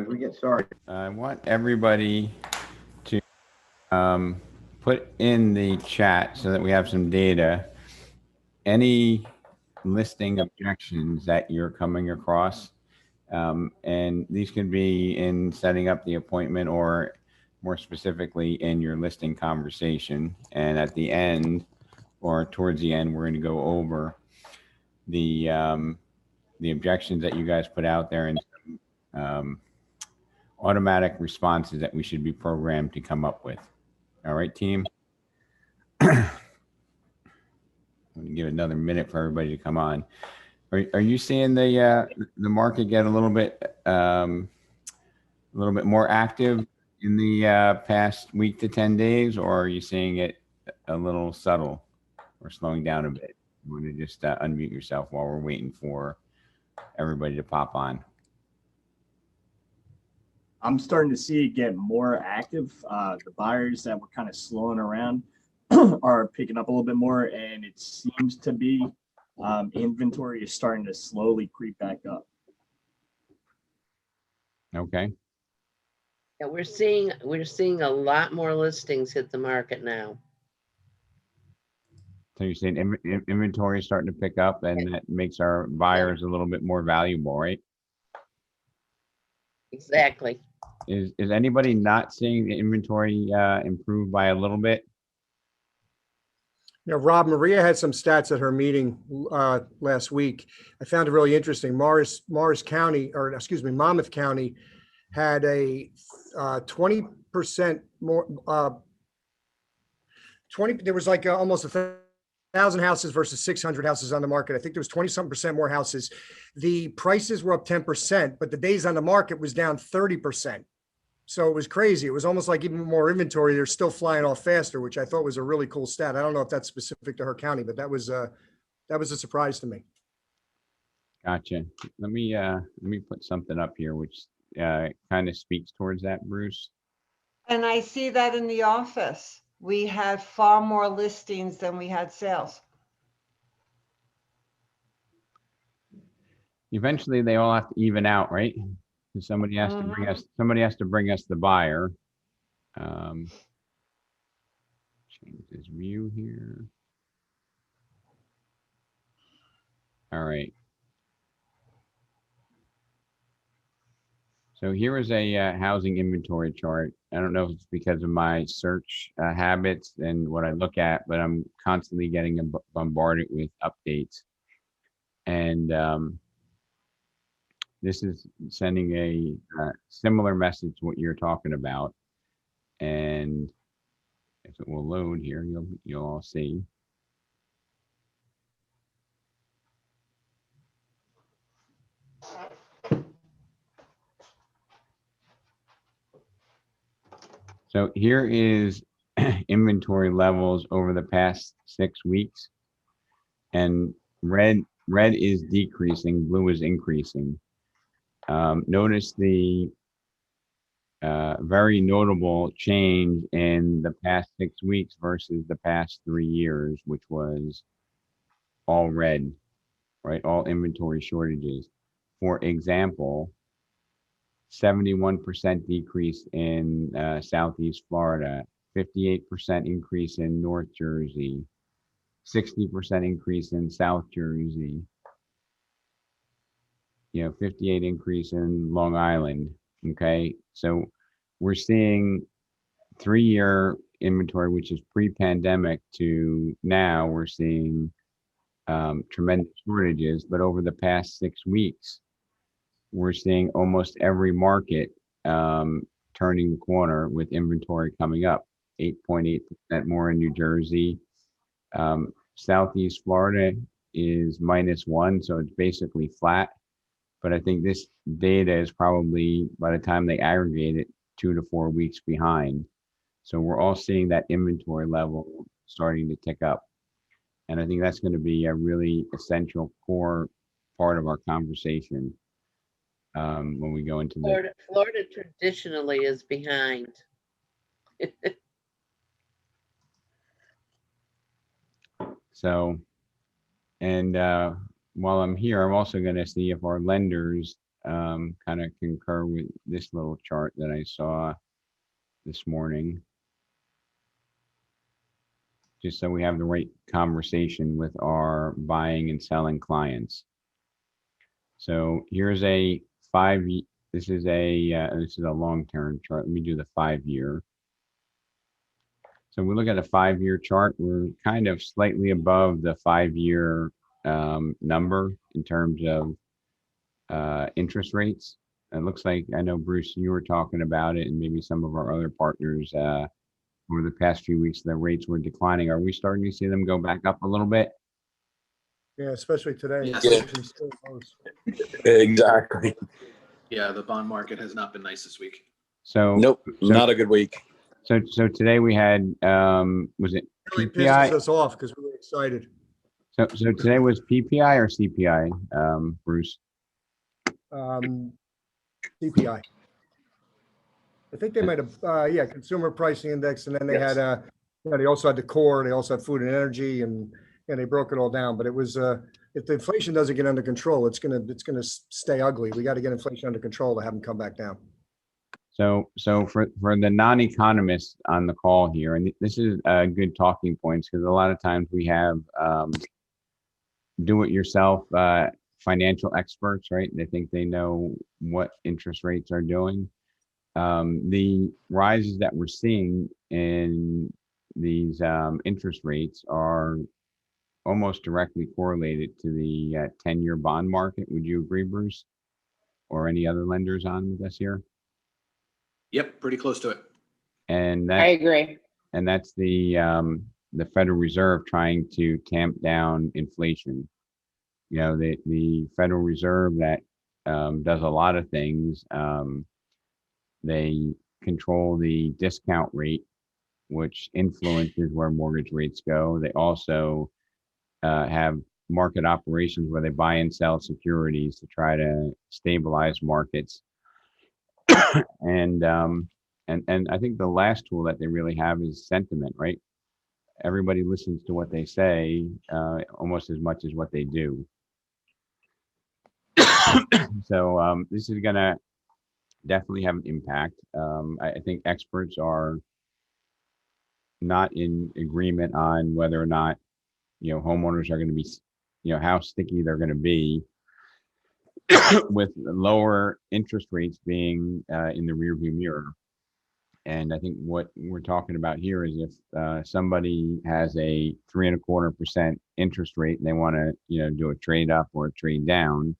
as we get started. I want everybody to put in the chat so that we have some data, any listing objections that you're coming across. And these could be in setting up the appointment or more specifically in your listing conversation. And at the end or towards the end, we're going to go over the objections that you guys put out there and automatic responses that we should be programmed to come up with. All right, team. I'm going to give another minute for everybody to come on. Are you seeing the market get a little bit more active in the past week to 10 days, or are you seeing it a little subtle or slowing down a bit? You want to just unmute yourself while we're waiting for everybody to pop on. I'm starting to see it get more active. The buyers that were kind of slowing around are picking up a little bit more, and it seems to be inventory is starting to slowly creep back up. Okay. Yeah, we're seeing a lot more listings hit the market now. So you're saying inventory is starting to pick up, and that makes our buyers a little bit more valuable, right? Exactly. Is anybody not seeing the inventory improve by a little bit? You know, Rob, Maria had some stats at her meeting last week. I found it really interesting. Monmouth County had a 20% more, there was like almost 1,000 houses versus 600 houses on the market. I think there was 20-something% more houses. The prices were up 10%, but the days on the market was down 30%. So it was crazy. It was almost like even more inventory. They're still flying off faster, which I thought was a really cool stat. I don't know if that's specific to her county, but that was a surprise to me. Gotcha. Let me put something up here, which kind of speaks towards that, Bruce. And I see that in the office. We had far more listings than we had sales. Eventually, they all have to even out, right? Somebody has to bring us. Somebody has to bring us the buyer. Change this view here. All right. So here is a housing inventory chart. I don't know if it's because of my search habits and what I look at, but I'm constantly getting bombarded with updates. And this is sending a similar message to what you're talking about. And if it will load here, you'll all see. So here is inventory levels over the past 6 weeks, and red is decreasing, blue is increasing. Notice the very notable change in the past 6 weeks versus the past 3 years, which was all red, right? All inventory shortages. For example, 71% decrease in Southeast Florida, 58% increase in North Jersey, 60% increase in South Jersey, 58 increase in Long Island. Okay, so we're seeing 3-year inventory, which is pre-pandemic, to now we're seeing tremendous shortages. But over the past 6 weeks, we're seeing almost every market turning the corner with inventory coming up. 8.8% more in New Jersey. Southeast Florida is -1, so it's basically flat. But I think this data is probably, by the time they aggregate it, 2 to 4 weeks behind. So we're all seeing that inventory level starting to tick up. And I think that's going to be a really essential core part of our conversation when we go into Florida traditionally is behind. So, and while I'm here, I'm also going to see if our lenders kind of concur with this little chart that I saw this morning, just so we have the right conversation with our buying and selling clients. So here's a this is a long-term chart. Let me do the 5-year. So we look at a 5-year chart, we're kind of slightly above the 5-year number in terms of interest rates. It looks like, I know, Bruce, you were talking about it, and maybe some of our other partners over the past few weeks, the rates were declining. Are we starting to see them go back up a little bit? Yeah, especially today. Yes. Inflation's still low. Exactly. Yeah, the bond market has not been nice this week. So Nope, not a good week. so today we had was it Really PPI? pisses us off because we were excited. So today was PPI or CPI, Bruce? CPI. I think they might have, yeah, consumer pricing index, and then they had, they also had the core, they also had food and energy, and they broke it all down. But it was, if the inflation doesn't get under control, it's gonna stay ugly. We got to get inflation under control to have them come back down. So for the non-economists on the call here, and this is good talking points, because a lot of times we have do-it-yourself financial experts, right? They think they know what interest rates are doing. The rises that we're seeing in these interest rates are almost directly correlated to the 10-year bond market. Would you agree, Bruce? Or any other lenders on with us here? Yep, pretty close to it. And I that's, agree. and that's the Federal Reserve trying to tamp down inflation. You know, the Federal Reserve that does a lot of things. They control the discount rate, which influences where mortgage rates go. They also have market operations where they buy and sell securities to try to stabilize markets. And I think the last tool that they really have is sentiment, right? Everybody listens to what they say almost as much as what they do. So this is going to definitely have an impact. I think experts are not in agreement on whether or not, homeowners are going to be, how sticky they're going to be with lower interest rates being in the rearview mirror. And I think what we're talking about here is if somebody has a 3.25% interest rate and they want to, do a trade up or a trade down,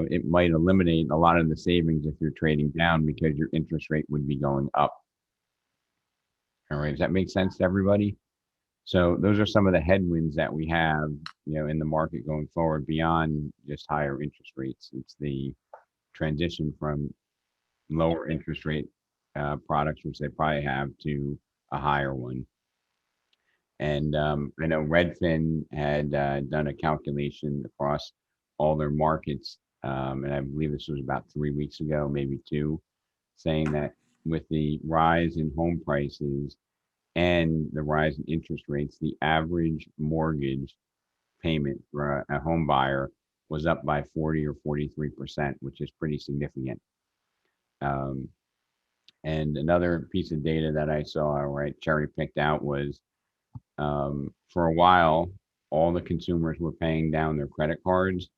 it might eliminate a lot of the savings if you're trading down because your interest rate would be going up. All right, does that make sense to everybody? So those are some of the headwinds that we have, in the market going forward beyond just higher interest rates. It's the transition from lower interest rate products, which they probably have, to a higher one. And I know Redfin had done a calculation across all their markets, and I believe this was about 3 weeks ago, maybe 2, saying that with the rise in home prices and the rise in interest rates, the average mortgage payment for a home buyer was up by 40 or 43%, which is pretty significant. And another piece of data that I saw, right, cherry picked out, was for a while, all the consumers were paying down their credit cards.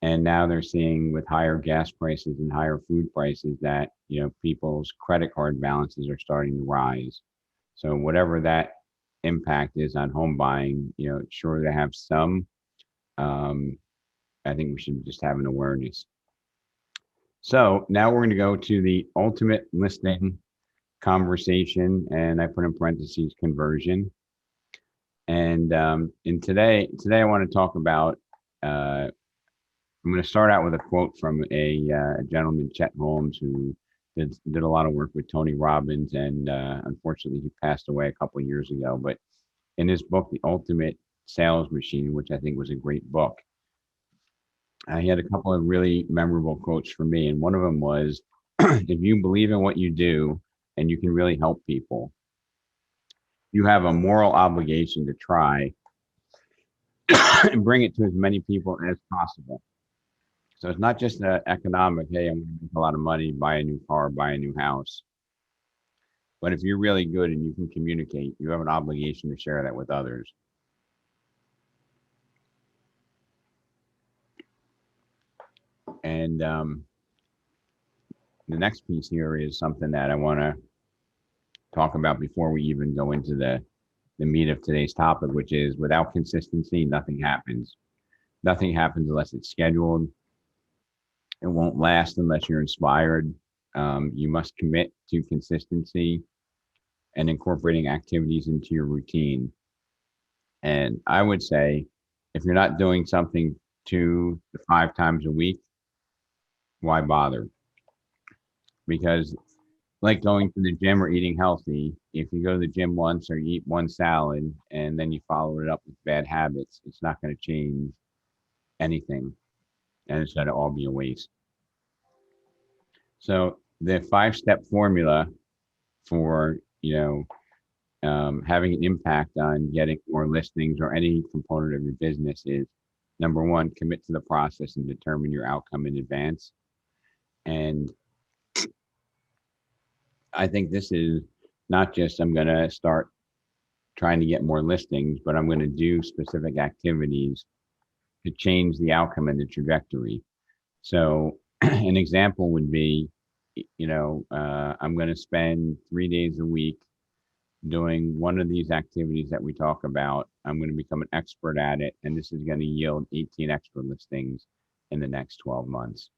And now they're seeing, with higher gas prices and higher food prices, that, people's credit card balances are starting to rise. So whatever that impact is on home buying, it's sure to have some. I think we should just have an awareness. So now we're going to go to the ultimate listing conversation, and I put in parentheses conversion. And today I want to talk about. I'm going to start out with a quote from a gentleman, Chet Holmes, who did a lot of work with Tony Robbins, and unfortunately he passed away a couple of years ago. But in his book, The Ultimate Sales Machine, which I think was a great book, he had a couple of really memorable quotes for me. And one of them was, if you believe in what you do and you can really help people, you have a moral obligation to try and bring it to as many people as possible. So it's not just an economic, hey, I'm going to make a lot of money, buy a new car, buy a new house. But if you're really good and you can communicate, you have an obligation to share that with others. And the next piece here is something that I want to talk about before we even go into the meat of today's topic, which is without consistency, nothing happens. Nothing happens unless it's scheduled. It won't last unless you're inspired. You must commit to consistency and incorporating activities into your routine. And I would say if you're not doing something 2 to 5 times a week, why bother? Because like going to the gym or eating healthy, if you go to the gym once or you eat one salad and then you follow it up with bad habits, it's not going to change anything. And it's going to all be a waste. So the 5-step formula for, having an impact on getting more listings or any component of your business is, number 1, commit to the process and determine your outcome in advance. And I think this is not just I'm going to start trying to get more listings, but I'm going to do specific activities to change the outcome and the trajectory. So an example would be, I'm going to spend 3 days a week doing one of these activities that we talk about. I'm going to become an expert at it, and this is going to yield 18 extra listings in the next 12 months.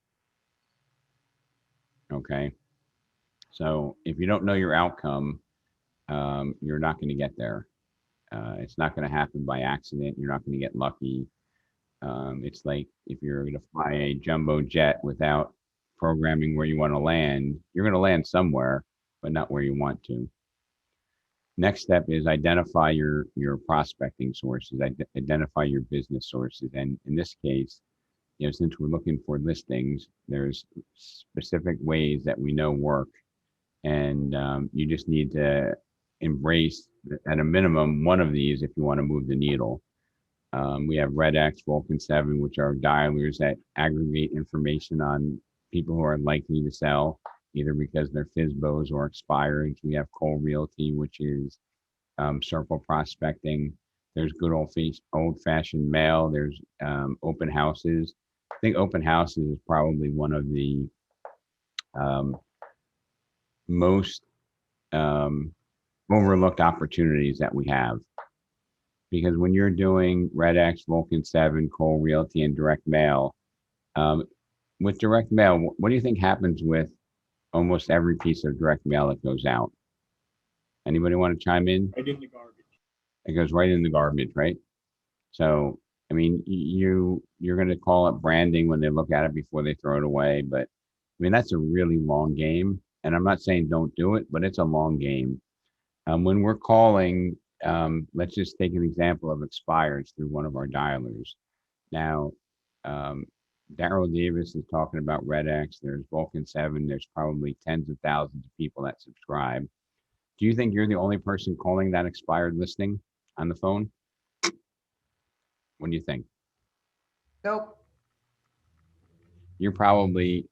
Okay. So if you don't know your outcome, you're not going to get there. It's not going to happen by accident. You're not going to get lucky. It's like if you're going to fly a jumbo jet without programming where you want to land, you're going to land somewhere, but not where you want to. Next step is identify your prospecting sources, identify your business sources. And in this case, since we're looking for listings, there's specific ways that we know work. And you just need to embrace, at a minimum, one of these if you want to move the needle. We have RedX, Vulcan 7, which are dialers that aggregate information on people who are likely to sell, either because they're FSBOs or expiring. We have Cole Realty, which is circle prospecting. There's good old-fashioned mail. There's open houses. I think open houses is probably one of the most overlooked opportunities that we have. Because when you're doing RedX, Vulcan 7, Cole Realty, and direct mail, with direct mail, what do you think happens with almost every piece of direct mail that goes out? Anybody want to chime in? Right in the garbage. It goes right in the garbage, right? So, I mean, you're going to call it branding when they look at it before they throw it away. But, I mean, that's a really long game. And I'm not saying don't do it, but it's a long game. When we're calling, let's just take an example of expireds through one of our dialers. Now, Daryl Davis is talking about RedX. There's Vulcan 7. There's probably tens of thousands of people that subscribe. Do you think you're the only person calling that expired listing on the phone? What do you think? Nope. You're probably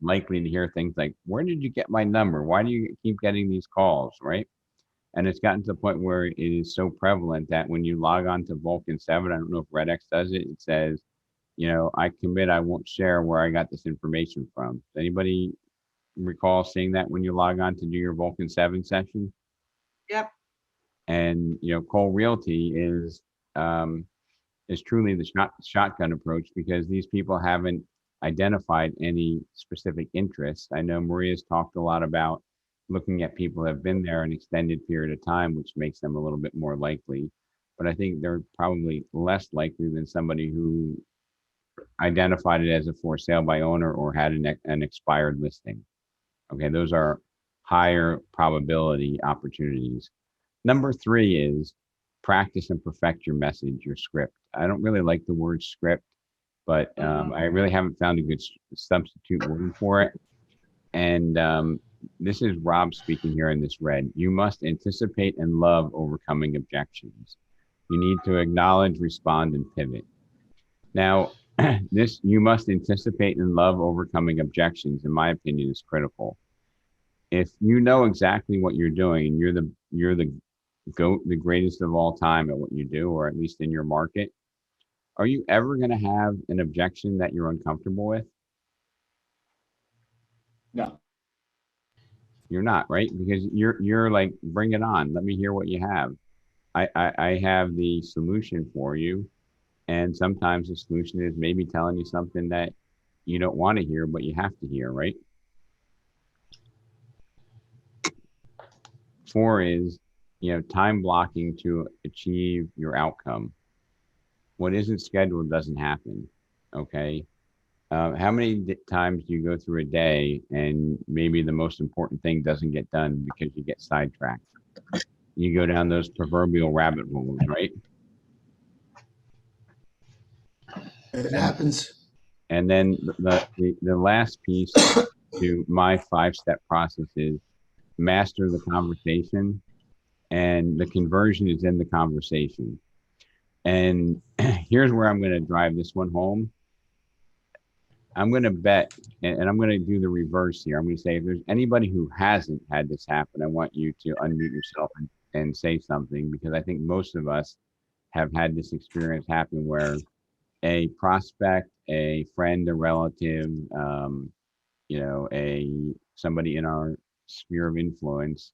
likely to hear things like, where did you get my number? Why do you keep getting these calls, right? And it's gotten to the point where it is so prevalent that when you log on to Vulcan 7, I don't know if RedX does it, it says, I commit, I won't share where I got this information from. Does anybody recall seeing that when you log on to do your Vulcan 7 session? Yep. And, Cole Realty is truly the shotgun approach, because these people haven't identified any specific interests. I know Maria's talked a lot about looking at people who have been there an extended period of time, which makes them a little bit more likely. But I think they're probably less likely than somebody who identified it as a for sale by owner or had an expired listing. Okay, those are higher probability opportunities. Number 3 is practice and perfect your message, your script. I don't really like the word script, but I really haven't found a good substitute word for it. And this is Rob speaking here in this red. You must anticipate and love overcoming objections. You need to acknowledge, respond, and pivot. Now, this, you must anticipate and love overcoming objections, in my opinion, is critical. If you know exactly what you're doing and you're the GOAT, the greatest of all time at what you do, or at least in your market, are you ever going to have an objection that you're uncomfortable with? No. You're not, right? Because you're like, bring it on. Let me hear what you have. I have the solution for you. And sometimes the solution is maybe telling you something that you don't want to hear, but you have to hear, right? 4 is, time blocking to achieve your outcome. What isn't scheduled doesn't happen. Okay. How many times do you go through a day and maybe the most important thing doesn't get done because you get sidetracked? You go down those proverbial rabbit holes, right? It happens. And then the last piece to my 5-step process is master the conversation, and the conversion is in the conversation. And here's where I'm going to drive this one home. I'm going to bet, and I'm going to do the reverse here. I'm going to say, if there's anybody who hasn't had this happen, I want you to unmute yourself and say something, because I think most of us have had this experience happen where a prospect, a friend, a relative, somebody in our sphere of influence,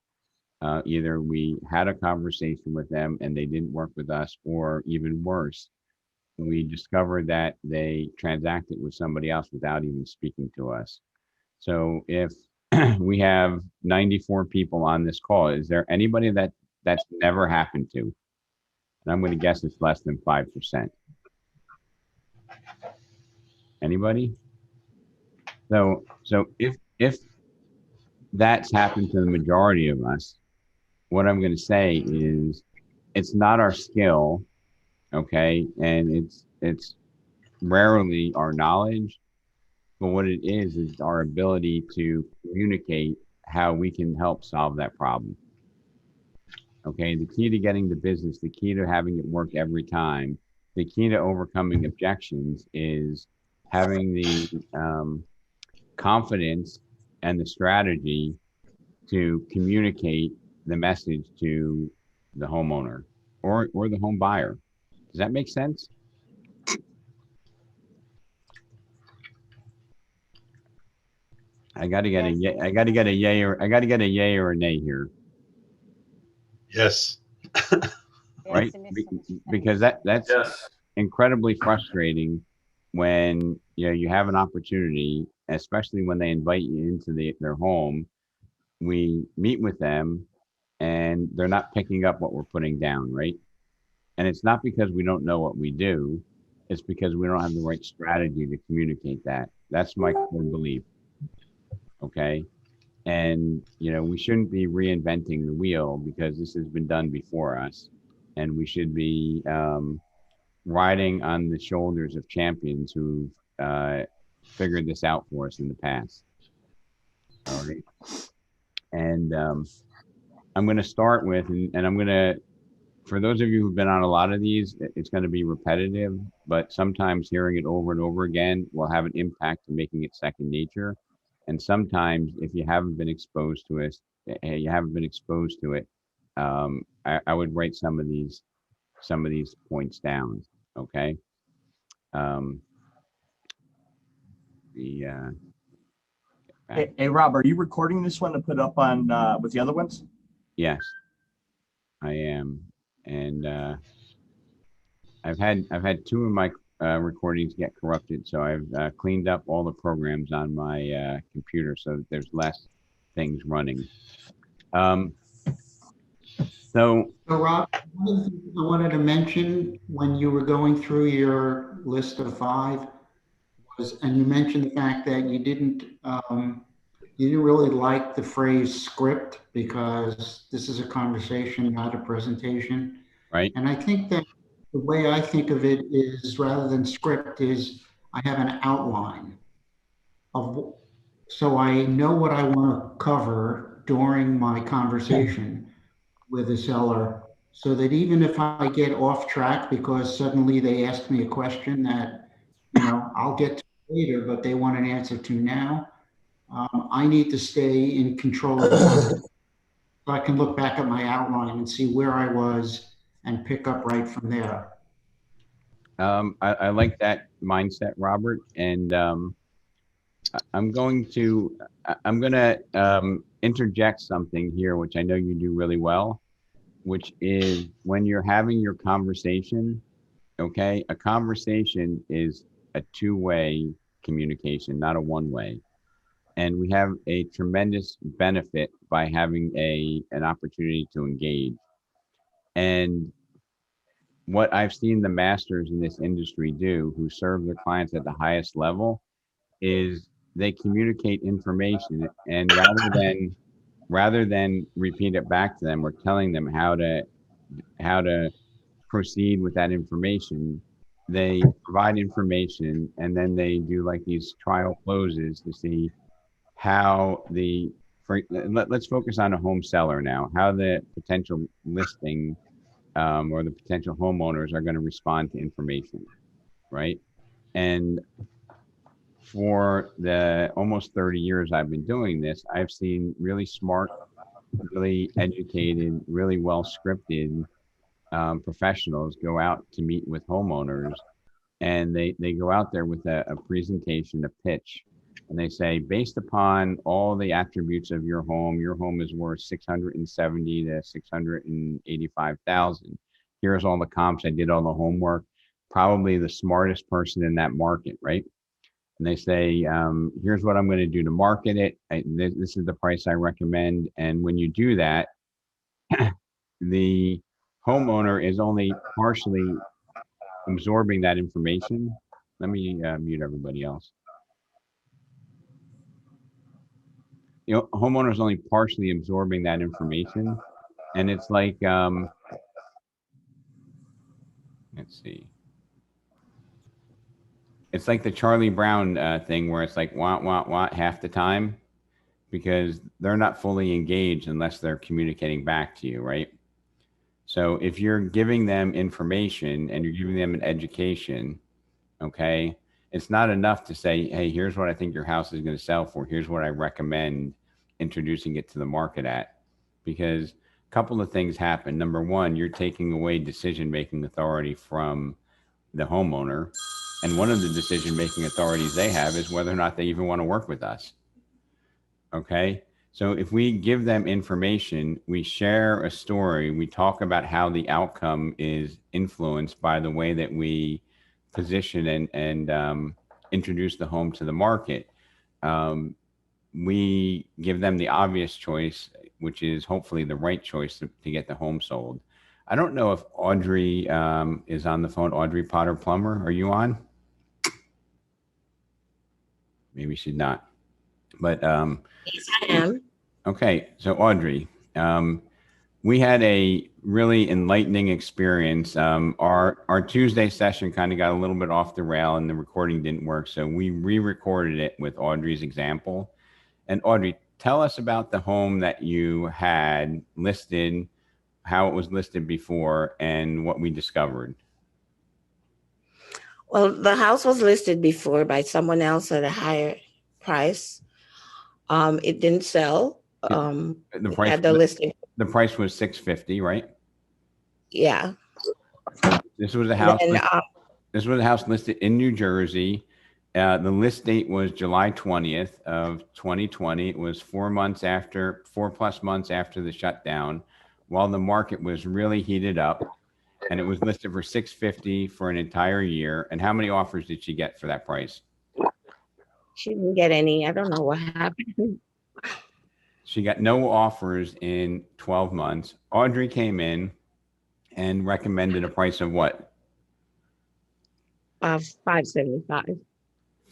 either we had a conversation with them and they didn't work with us, or even worse, we discovered that they transacted with somebody else without even speaking to us. So if we have 94 people on this call, is there anybody that's never happened to? And I'm going to guess it's less than 5%. Anybody? So if that's happened to the majority of us, what I'm going to say is it's not our skill, okay, and it's rarely our knowledge, but what it is our ability to communicate how we can help solve that problem. Okay, the key to getting the business, the key to having it work every time, the key to overcoming objections is having the confidence and the strategy to communicate the message to the homeowner or the home buyer. Does that make sense? I got to get a yay or a nay here. Yes. Right? Because that's Yes. incredibly frustrating when you have an opportunity, especially when they invite you into their home. We meet with them and they're not picking up what we're putting down, right? And it's not because we don't know what we do, it's because we don't have the right strategy to communicate that. That's my core belief. Okay. And we shouldn't be reinventing the wheel, because this has been done before us, and we should be riding on the shoulders of champions who've figured this out for us in the past. All right. And I'm going to start with, and I'm going to, for those of you who've been on a lot of these, it's going to be repetitive, but sometimes hearing it over and over again will have an impact to making it second nature. And sometimes if you haven't been exposed to it, I would write some of these points down. Okay. Hey, Rob, are you recording this one to put up on with the other ones? Yes, I am. And I've had 2 of my recordings get corrupted, so I've cleaned up all the programs on my computer so that there's less things running. So Rob, one of the things I wanted to mention when you were going through your list of 5 was, and you mentioned the fact that you didn't really like the phrase script, because this is a conversation, not a presentation. right. And I think that the way I think of it is, rather than script, is I have an outline of, so I know what I want to cover during my conversation with the seller, so that even if I get off track because suddenly they ask me a question that, I'll get to it later, but they want an answer to now. I need to stay in control of the process. So I can look back at my outline and see where I was and pick up right from there. I like that mindset, Robert, and I'm going to interject something here, which I know you do really well, which is when you're having your conversation. Okay, a conversation is a two-way communication, not a one-way. And we have a tremendous benefit by having an opportunity to engage. And what I've seen the masters in this industry do, who serve their clients at the highest level, is they communicate information, and rather than repeat it back to them or telling them how to proceed with that information, they provide information, and then they do like these trial closes to see how let's focus on a home seller now, how the potential listing or the potential homeowners are going to respond to information, right? And for the almost 30 years I've been doing this, I've seen really smart, really educated, really well scripted professionals go out to meet with homeowners, and they go out there with a presentation, a pitch, and they say, based upon all the attributes of your home is worth 670 to 685,000. Here's all the comps. I did all the homework. Probably the smartest person in that market, right? And they say, here's what I'm going to do to market it. This is the price I recommend. And when you do that, the homeowner is only partially absorbing that information. Let me mute everybody else. Homeowner is only partially absorbing that information. And it's like, let's see. It's like the Charlie Brown thing where it's like, want half the time, because they're not fully engaged unless they're communicating back to you, right? So if you're giving them information and you're giving them an education, okay, it's not enough to say, hey, here's what I think your house is going to sell for. Here's what I recommend introducing it to the market at. Because a couple of things happen. Number one, you're taking away decision-making authority from the homeowner. And one of the decision-making authorities they have is whether or not they even want to work with us. Okay. So if we give them information, we share a story, we talk about how the outcome is influenced by the way that we position and introduce the home to the market. We give them the obvious choice, which is hopefully the right choice to get the home sold. I don't know if Audrey is on the phone. Audrey Potter Plummer, are you on? Maybe she's not. But Yes, I am. okay, so Audrey, we had a really enlightening experience. Our Tuesday session kind of got a little bit off the rail and the recording didn't work, so we re-recorded it with Audrey's example. And Audrey, tell us about the home that you had listed, how it was listed before, and what we discovered. Well, the house was listed before by someone else at a higher price. It didn't sell. The price at the listing. The price was $650, right? Yeah. This was a house. Then, this was a house listed in New Jersey. The list date was July 20th of 2020. It was 4 plus months after the shutdown, while the market was really heated up, and it was listed for $650 for an entire year. And how many offers did she get for that price? She didn't get any. I don't know what happened. She got no offers in 12 months. Audrey came in and recommended a price of what? $575.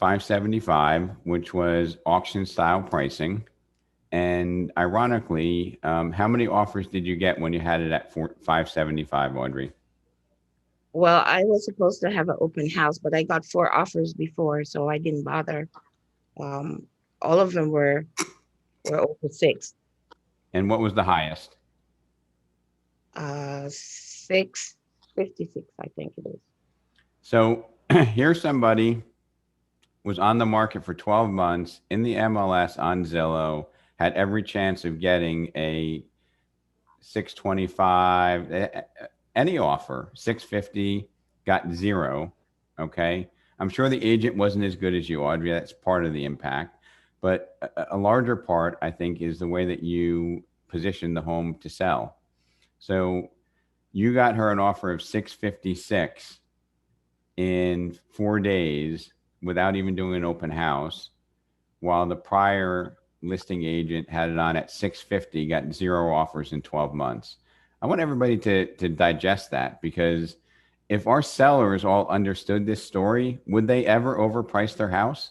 $575, which was auction style pricing. And ironically, how many offers did you get when you had it at $575, Audrey? Well, I was supposed to have an open house, but I got 4 offers before, so I didn't bother. All of them were over 6. And what was the highest? 656, I think it is. So here's somebody was on the market for 12 months in the MLS on Zillow, had every chance of getting a 625, any offer, 650, got zero. Okay. I'm sure the agent wasn't as good as you, Audrey. That's part of the impact. But a larger part, I think, is the way that you position the home to sell. So you got her an offer of 656 in 4 days without even doing an open house, while the prior listing agent had it on at 650, got zero offers in 12 months. I want everybody to digest that, because if our sellers all understood this story, would they ever overprice their house?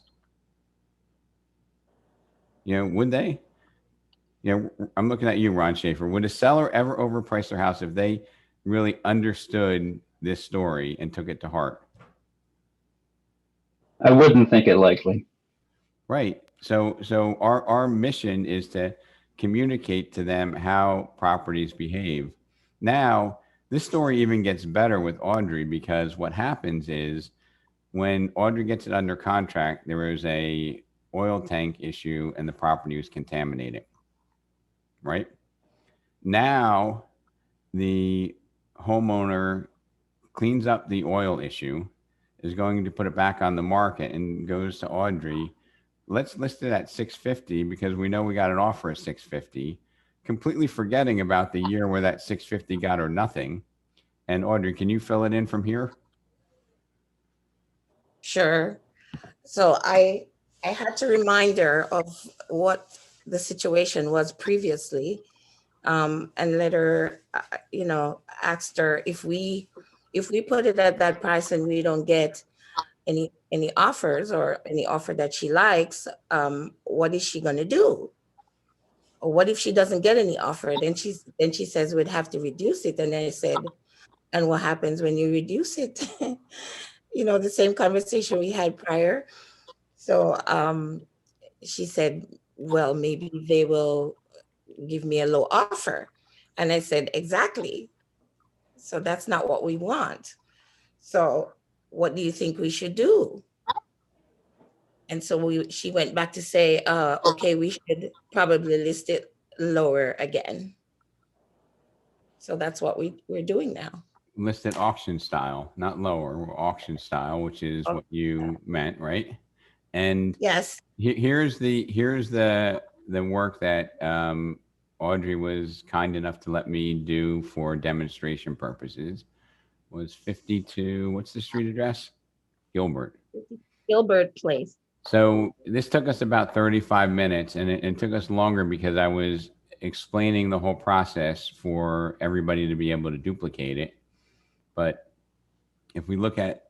You know, would they? You know, I'm looking at you, Ron Schaefer. Would a seller ever overprice their house if they really understood this story and took it to heart? I wouldn't think it likely. Right. So our mission is to communicate to them how properties behave. Now, this story even gets better with Audrey, because what happens is when Audrey gets it under contract, there was a oil tank issue and the property was contaminated. Right? Now, the homeowner cleans up the oil issue, is going to put it back on the market, and goes to Audrey. Let's list it at 650 because we know we got an offer at 650, completely forgetting about the year where that 650 got her nothing. And Audrey, can you fill it in from here? Sure. So I had to remind her of what the situation was previously, and let her, asked her if we put it at that price and we don't get any offers or any offer that she likes, what is she going to do? Or what if she doesn't get any offer? Then she says we'd have to reduce it. And I said, and what happens when you reduce it? The same conversation we had prior. So she said, well, maybe they will give me a low offer. And I said, exactly. So that's not what we want. So what do you think we should do? And so she went back to say, okay, we should probably list it lower again. So that's what we're doing now. Listed auction style, not lower, auction style, which is what you meant, right? And yes, here's the work that Audrey was kind enough to let me do for demonstration purposes. Was 52, what's the street address? Gilbert Place. So this took us about 35 minutes, and it took us longer because I was explaining the whole process for everybody to be able to duplicate it. But if we look at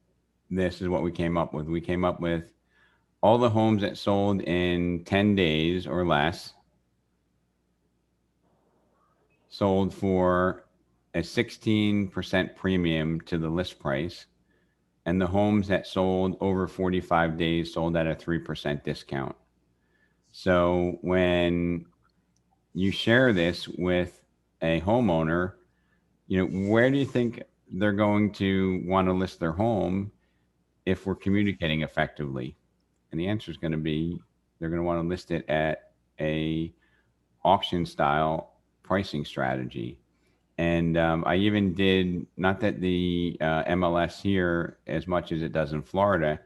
this, is what we came up with. We came up with all the homes that sold in 10 days or less sold for a 16% premium to the list price. And the homes that sold over 45 days sold at a 3% discount. So when you share this with a homeowner, where do you think they're going to want to list their home if we're communicating effectively? And the answer is going to be, they're going to want to list it at a auction style pricing strategy. And I even did, not that the MLS here, as much as it does in Florida,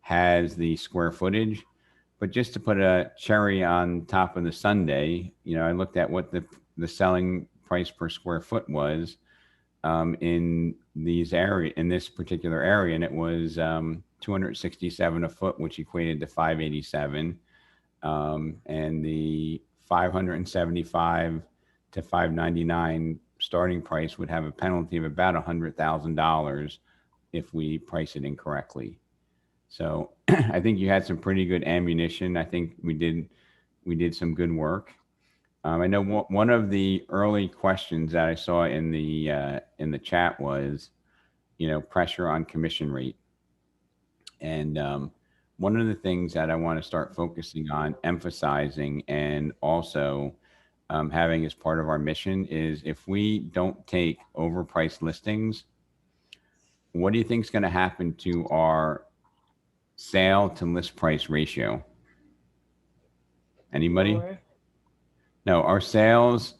has the square footage, but just to put a cherry on top of the sundae, I looked at what the selling price per square foot was in this particular area, and it was 267 a foot, which equated to 587, and the 575 to 599 starting price would have a penalty of about $100,000 if we price it incorrectly. So I think you had some pretty good ammunition. I think we did some good work. I know one of the early questions that I saw in the chat was, pressure on commission rate. And one of the things that I want to start focusing on, emphasizing, and also having as part of our mission is, if we don't take overpriced listings, what do you think is going to happen to our sale to list price ratio? Anybody? Lower. No, our sales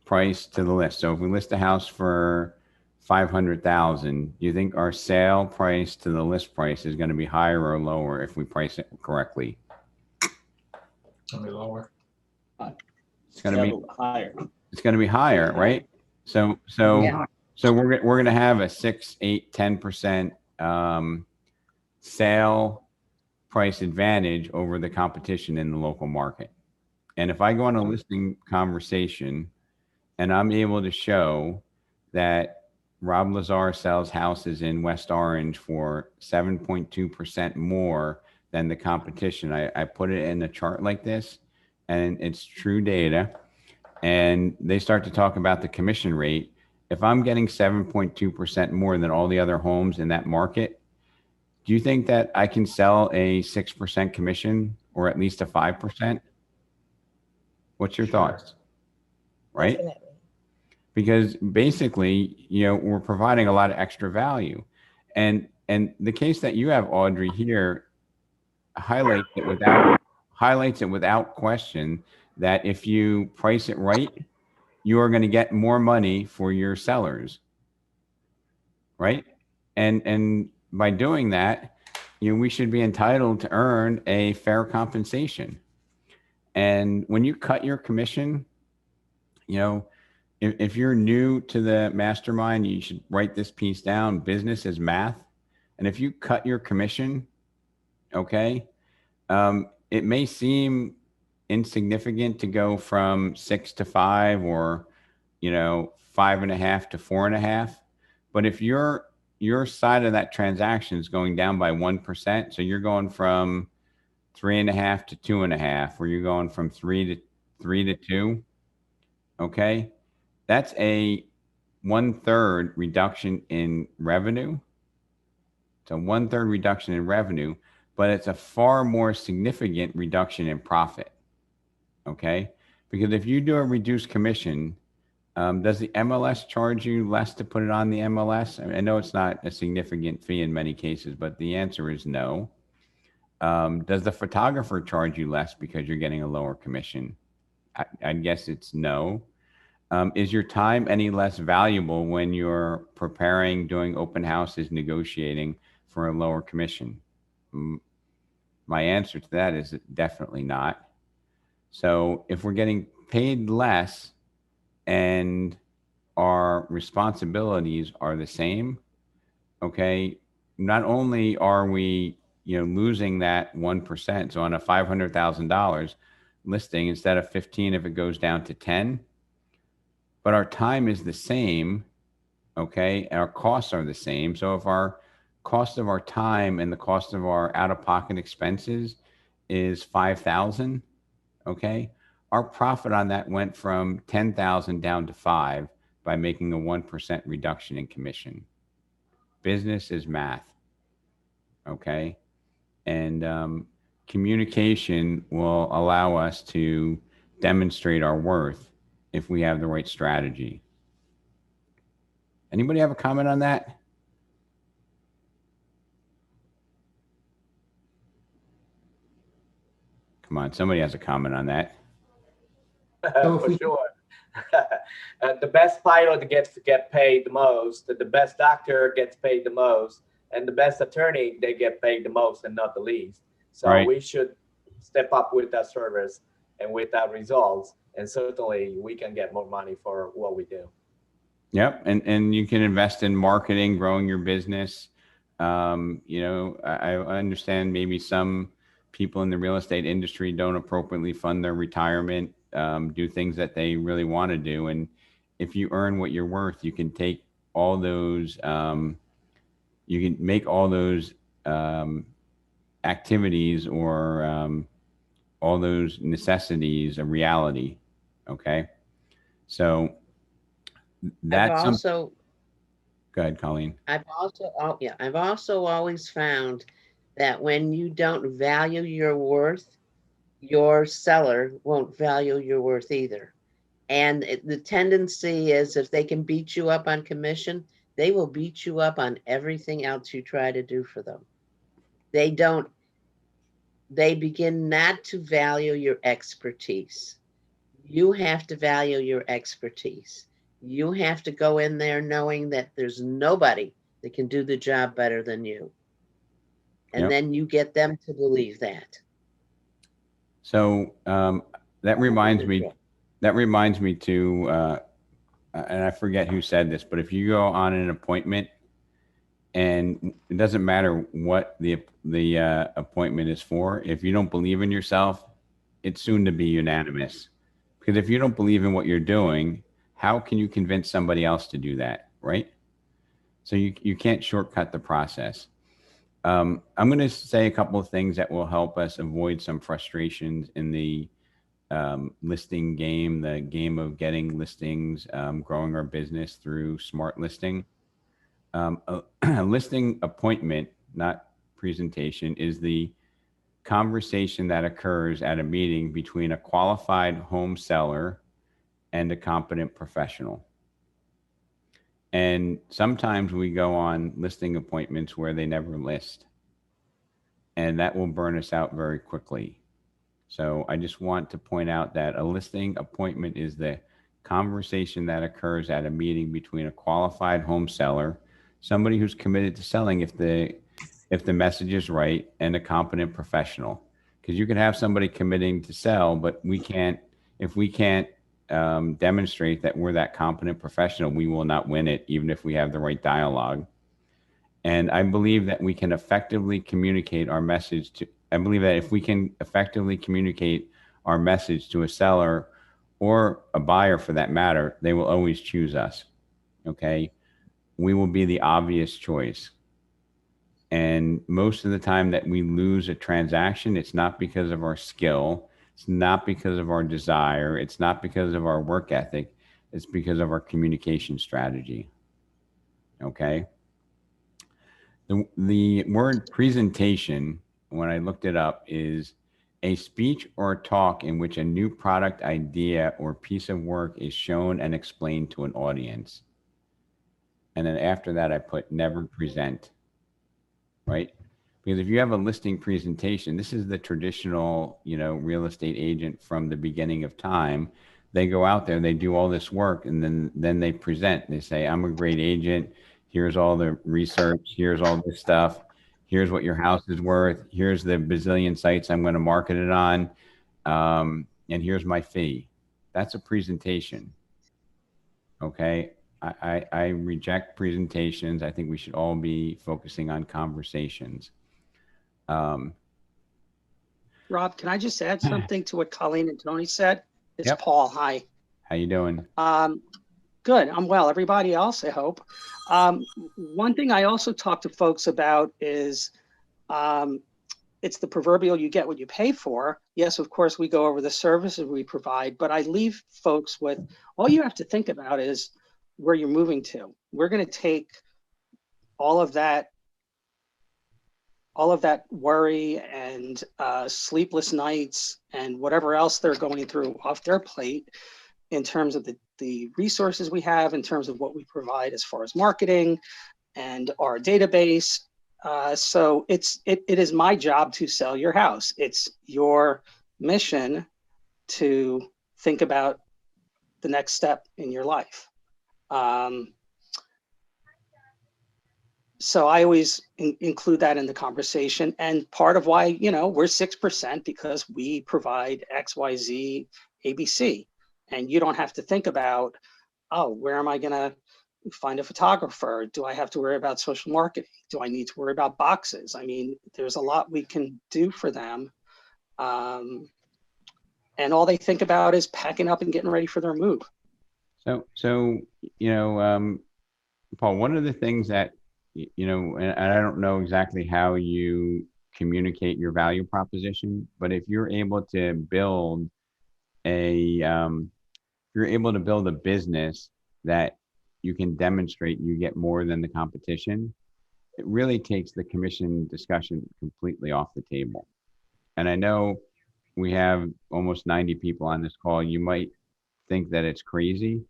price to the list. So if we list a house for 500,000, do you think our sale price to the list price is going to be higher or lower if we price it correctly? Probably lower. It's going to be higher. It's going to be higher, right? So Yeah. we're going to have a 6, 8, 10% sale price advantage over the competition in the local market. And if I go on a listing conversation and I'm able to show that Rob Lazar sells houses in West Orange for 7.2% more than the competition, I put it in a chart like this, and it's true data, and they start to talk about the commission rate. If I'm getting 7.2% more than all the other homes in that market, do you think that I can sell a 6% commission or at least a 5%? What's your thoughts? Right? Definitely. Because basically, we're providing a lot of extra value. And the case that you have, Audrey, here highlights it without question that if you price it right, you are going to get more money for your sellers. Right? And by doing that, we should be entitled to earn a fair compensation. And when you cut your commission, if you're new to the mastermind, you should write this piece down. Business is math. And if you cut your commission, okay, it may seem insignificant to go from 6 to 5 or, 5.5 to 4.5. But if your side of that transaction is going down by 1%, so you're going from 3.5 to 2.5, or you're going from 3 to 2, okay, that's a 1/3 reduction in revenue. It's a 1/3 reduction in revenue, but it's a far more significant reduction in profit. Okay, because if you do a reduced commission, does the MLS charge you less to put it on the MLS? I know it's not a significant fee in many cases, but the answer is no. Does the photographer charge you less because you're getting a lower commission? I guess it's no. Is your time any less valuable when you're preparing, doing open houses, negotiating for a lower commission? My answer to that is definitely not. So if we're getting paid less and our responsibilities are the same, okay, not only are we losing that 1%. So on a $500,000 listing, instead of 15, if it goes down to 10, but our time is the same, okay, and our costs are the same. So if our cost of our time and the cost of our out-of-pocket expenses is $5,000, okay, our profit on that went from $10,000 down to $5,000 by making a 1% reduction in commission. Business is math, okay? And communication will allow us to demonstrate our worth if we have the right strategy. Anybody have a comment on that? Come on, somebody has a comment on that. So if For we- sure. The best pilot gets to get paid the most, the best doctor gets paid the most, and the best attorney, they get paid the most and not the least. So Right. we should step up with that service and with that results, and certainly we can get more money for what we do. Yep, and you can invest in marketing, growing your business. I understand maybe some people in the real estate industry don't appropriately fund their retirement, do things that they really want to do. And if you earn what you're worth, you can take all those, you can make all those activities or all those necessities a reality. Okay. So that's Also, go ahead, Colleen. I've also always found that when you don't value your worth, your seller won't value your worth either. And the tendency is if they can beat you up on commission, they will beat you up on everything else you try to do for them. They don't they begin not to value your expertise. You have to value your expertise. You have to go in there knowing that there's nobody that can do the job better than you. And Yep. then you get them to believe that. So that reminds me. That reminds me to, and I forget who said this, but if you go on an appointment, and it doesn't matter what the appointment is for, if you don't believe in yourself, it's soon to be unanimous. Because if you don't believe in what you're doing, how can you convince somebody else to do that, right? So you can't shortcut the process. I'm going to say a couple of things that will help us avoid some frustrations in the listing game, the game of getting listings, growing our business through smart listing. A listing appointment, not presentation, is the conversation that occurs at a meeting between a qualified home seller and a competent professional. And sometimes we go on listing appointments where they never list, and that will burn us out very quickly. So I just want to point out that a listing appointment is the conversation that occurs at a meeting between a qualified home seller, somebody who's committed to selling if the message is right, and a competent professional. Because you can have somebody committing to sell, but if we can't demonstrate that we're that competent professional, we will not win it, even if we have the right dialogue. And I believe that we can effectively communicate our message to, I believe that if we can effectively communicate our message to a seller or a buyer for that matter, they will always choose us. Okay. We will be the obvious choice. And most of the time that we lose a transaction, it's not because of our skill. It's not because of our desire. It's not because of our work ethic. It's because of our communication strategy. Okay. The word presentation, when I looked it up, is a speech or a talk in which a new product idea or piece of work is shown and explained to an audience. And then after that, I put never present, right? Because if you have a listing presentation, this is the traditional, real estate agent from the beginning of time. They go out there, they do all this work, and then they present. They say, I'm a great agent. Here's all the research. Here's all this stuff. Here's what your house is worth. Here's the bazillion sites I'm going to market it on. And here's my fee. That's a presentation. Okay. I reject presentations. I think we should all be focusing on conversations. Rob, can I just add something to what Colleen and Tony said? It's Yep. Paul. Hi. How you doing? Good. I'm well. Everybody else, I hope. One thing I also talk to folks about is it's the proverbial you get what you pay for. Yes, of course, we go over the services we provide, but I leave folks with all you have to think about is where you're moving to. We're going to take all of that worry and sleepless nights and whatever else they're going through off their plate in terms of the resources we have, in terms of what we provide as far as marketing and our database. So it is my job to sell your house. It's your mission to think about the next step in your life. So I always include that in the conversation. And part of why, we're 6% because we provide X, Y, Z, ABC. And you don't have to think about, oh, where am I going to find a photographer? Do I have to worry about social marketing? Do I need to worry about boxes? I mean, there's a lot we can do for them. And all they think about is packing up and getting ready for their move. So Paul, one of the things that, and I don't know exactly how you communicate your value proposition, but if you're able to build a business that you can demonstrate you get more than the competition, it really takes the commission discussion completely off the table. And I know we have almost 90 people on this call. You might think that it's crazy,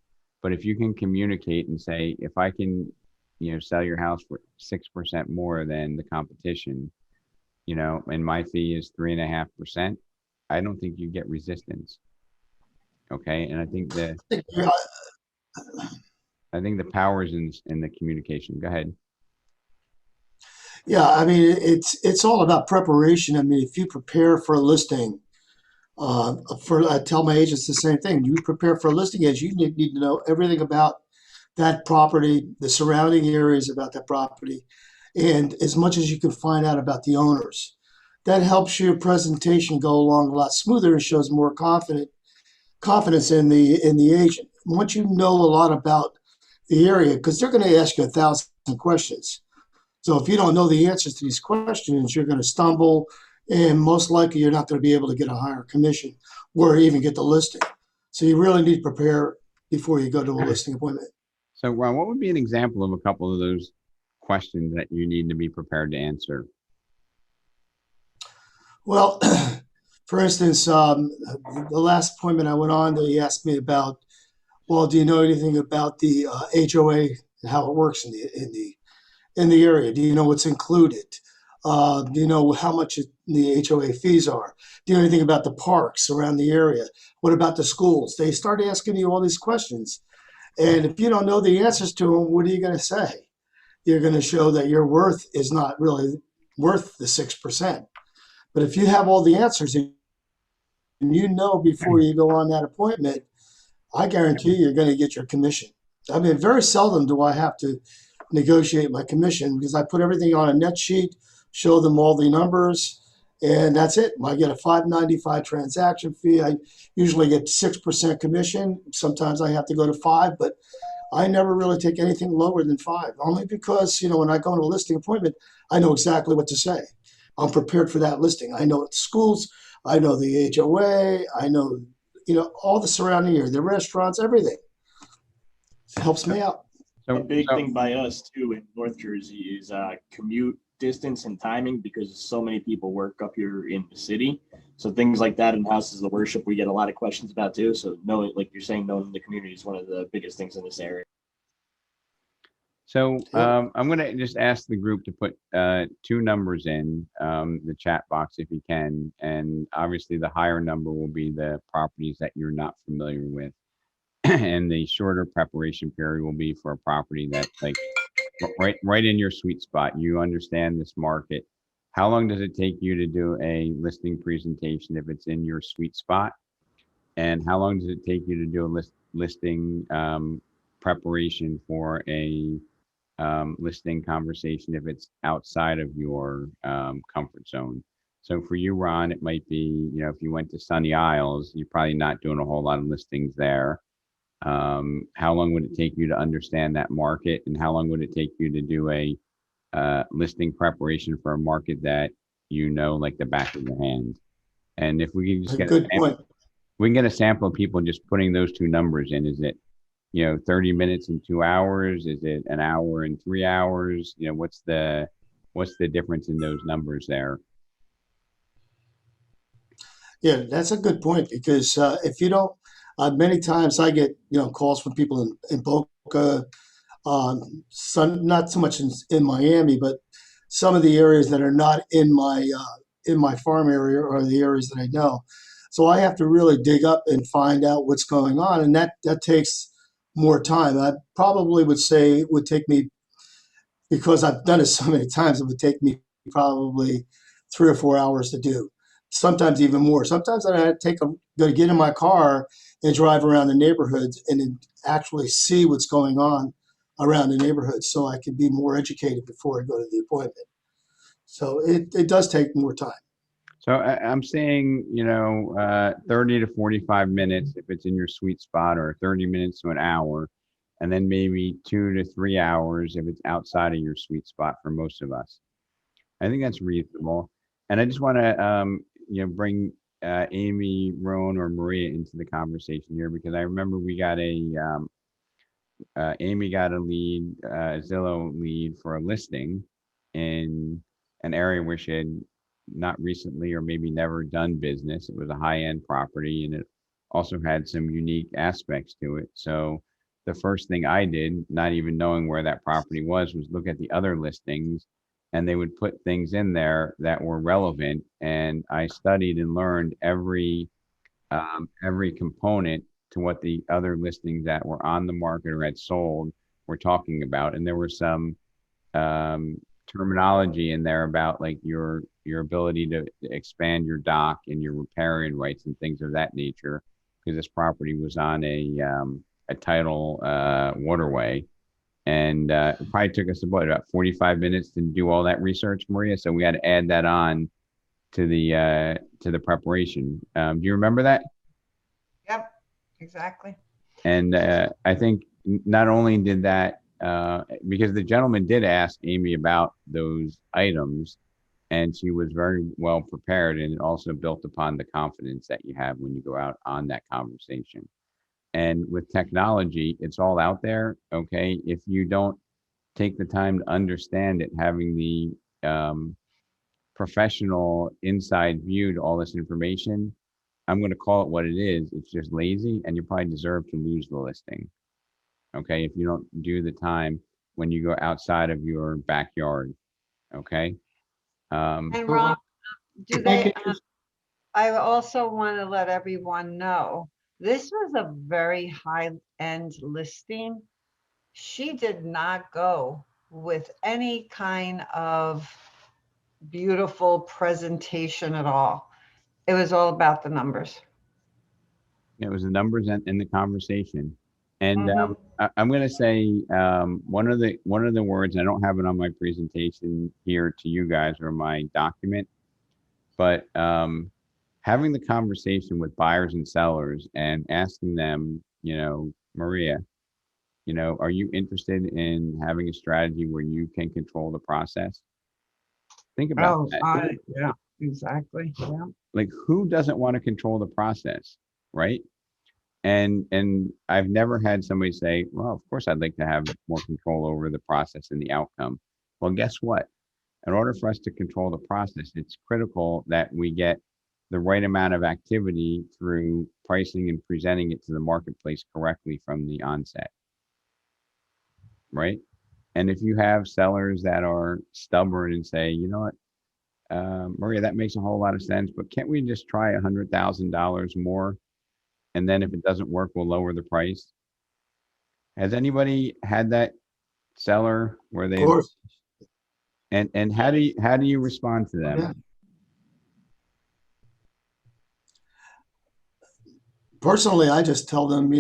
but if you can communicate and say, if I can, sell your house for 6% more than the competition, you know, and my fee is 3.5%, I don't think you get resistance. Okay, and I think the power is in the communication. Go ahead. Yeah, I mean, it's all about preparation. I mean, if you prepare for a listing, I tell my agents the same thing. You prepare for a listing as you need to know everything about that property, the surrounding areas about that property, and as much as you can find out about the owners. That helps your presentation go along a lot smoother and shows more confidence in the agent. Once you know a lot about the area, because they're going to ask you 1,000 questions. So if you don't know the answers to these questions, you're going to stumble, and most likely you're not going to be able to get a higher commission or even get the listing. So you really need to prepare before you go to a listing appointment. So Ron, what would be an example of a couple of those questions that you need to be prepared to answer? Well, for instance, the last appointment I went on, they asked me about, well, do you know anything about the HOA and how it works in the area? Do you know what's included? Do you know how much the HOA fees are? Do you know anything about the parks around the area? What about the schools? They start asking you all these questions. And if you don't know the answers to them, what are you going to say? You're going to show that your worth is not really worth the 6%. But if you have all the answers and you know before you go on that appointment, I guarantee you're going to get your commission. I mean, very seldom do I have to negotiate my commission because I put everything on a net sheet, show them all the numbers, and that's it. I get a $5.95 transaction fee. I usually get 6% commission. Sometimes I have to go to 5%, but I never really take anything lower than 5%, only because, you know, when I go to a listing appointment, I know exactly what to say. I'm prepared for that listing. I know the schools, I know the HOA, I know, you know, all the surrounding area, the restaurants, everything. It helps me out. A big thing by us too in North Jersey is commute distance and timing, because so many people work up here in the city. So things like that in houses of worship, we get a lot of questions about too. So knowing, like you're saying, knowing the community is one of the biggest things in this area. So I'm going to just ask the group to put 2 numbers in the chat box if you can. And obviously the higher number will be the properties that you're not familiar with. And the shorter preparation period will be for a property that's like right in your sweet spot. You understand this market. How long does it take you to do a listing presentation if it's in your sweet spot? And how long does it take you to do a listing preparation for a listing conversation if it's outside of your comfort zone? So for you, Ron, it might be, you know, if you went to Sunny Isles, you're probably not doing a whole lot of listings there. How long would it take you to understand that market, and how long would it take you to do a listing preparation for a market that you know like the back of your hand? And if we can just get we can get a sample of people just putting those 2 numbers in. Is it, you know, 30 minutes and 2 hours? Is it an hour and 3 hours? You know, what's the difference in those numbers there? Yeah, that's a good point, because if you don't, many times I get, you know, calls from people in Boca, not so much in Miami, but some of the areas that are not in my farm area or the areas that I know. So I have to really dig up and find out what's going on, and that takes more time. I probably would say it would take me, because I've done it so many times, it would take me probably 3 or 4 hours to do. Sometimes even more. Sometimes I get in my car and drive around the neighborhoods and actually see what's going on around the neighborhood, so I can be more educated before I go to the appointment. So it does take more time. So I'm saying, you know, 30 to 45 minutes if it's in your sweet spot, or 30 minutes to an hour, and then maybe 2 to 3 hours if it's outside of your sweet spot for most of us. I think that's reasonable. And I just want to, you know, bring Amy, Roan, or Maria into the conversation here, because I remember we got Amy got a lead, Zillow lead for a listing in an area where she had not recently or maybe never done business. It was a high-end property, and it also had some unique aspects to it. So the first thing I did, not even knowing where that property was look at the other listings and they would put things in there that were relevant. And I studied and learned every component to what the other listings that were on the market or had sold were talking about. And there was some terminology in there about like your ability to expand your dock and your riparian rights and things of that nature, because this property was on a tidal waterway. And it probably took us about 45 minutes to do all that research, Maria. So we had to add that on to the preparation. Do you remember that? Yep, exactly. And I think not only did that, because the gentleman did ask Amy about those items, and she was very well prepared, and it also built upon the confidence that you have when you go out on that conversation. And with technology, it's all out there. Okay, if you don't take the time to understand it, having the professional inside view to all this information, I'm going to call it what it is. It's just lazy, and you probably deserve to lose the listing. Okay, if you don't do the time when you go outside of your backyard. Okay. And Ron, do they? I also want to let everyone know this was a very high-end listing. She did not go with any kind of beautiful presentation at all. It was all about the numbers. It was the numbers and the conversation. And I'm going to say one of the words, I don't have it on my presentation here to you guys or my document, but having the conversation with buyers and sellers and asking them, Maria, are you interested in having a strategy where you can control the process? Think about that. Yeah, exactly. Yeah. Like, who doesn't want to control the process, right? And I've never had somebody say, well, of course, I'd like to have more control over the process and the outcome. Well, guess what? In order for us to control the process, it's critical that we get the right amount of activity through pricing and presenting it to the marketplace correctly from the onset, right? And if you have sellers that are stubborn and say, you know what, Maria, that makes a whole lot of sense, but can't we just try $100,000 more? And then if it doesn't work, we'll lower the price. Has anybody had that seller where they? Of course. And how do you respond to them? Yeah. Personally, I just tell them,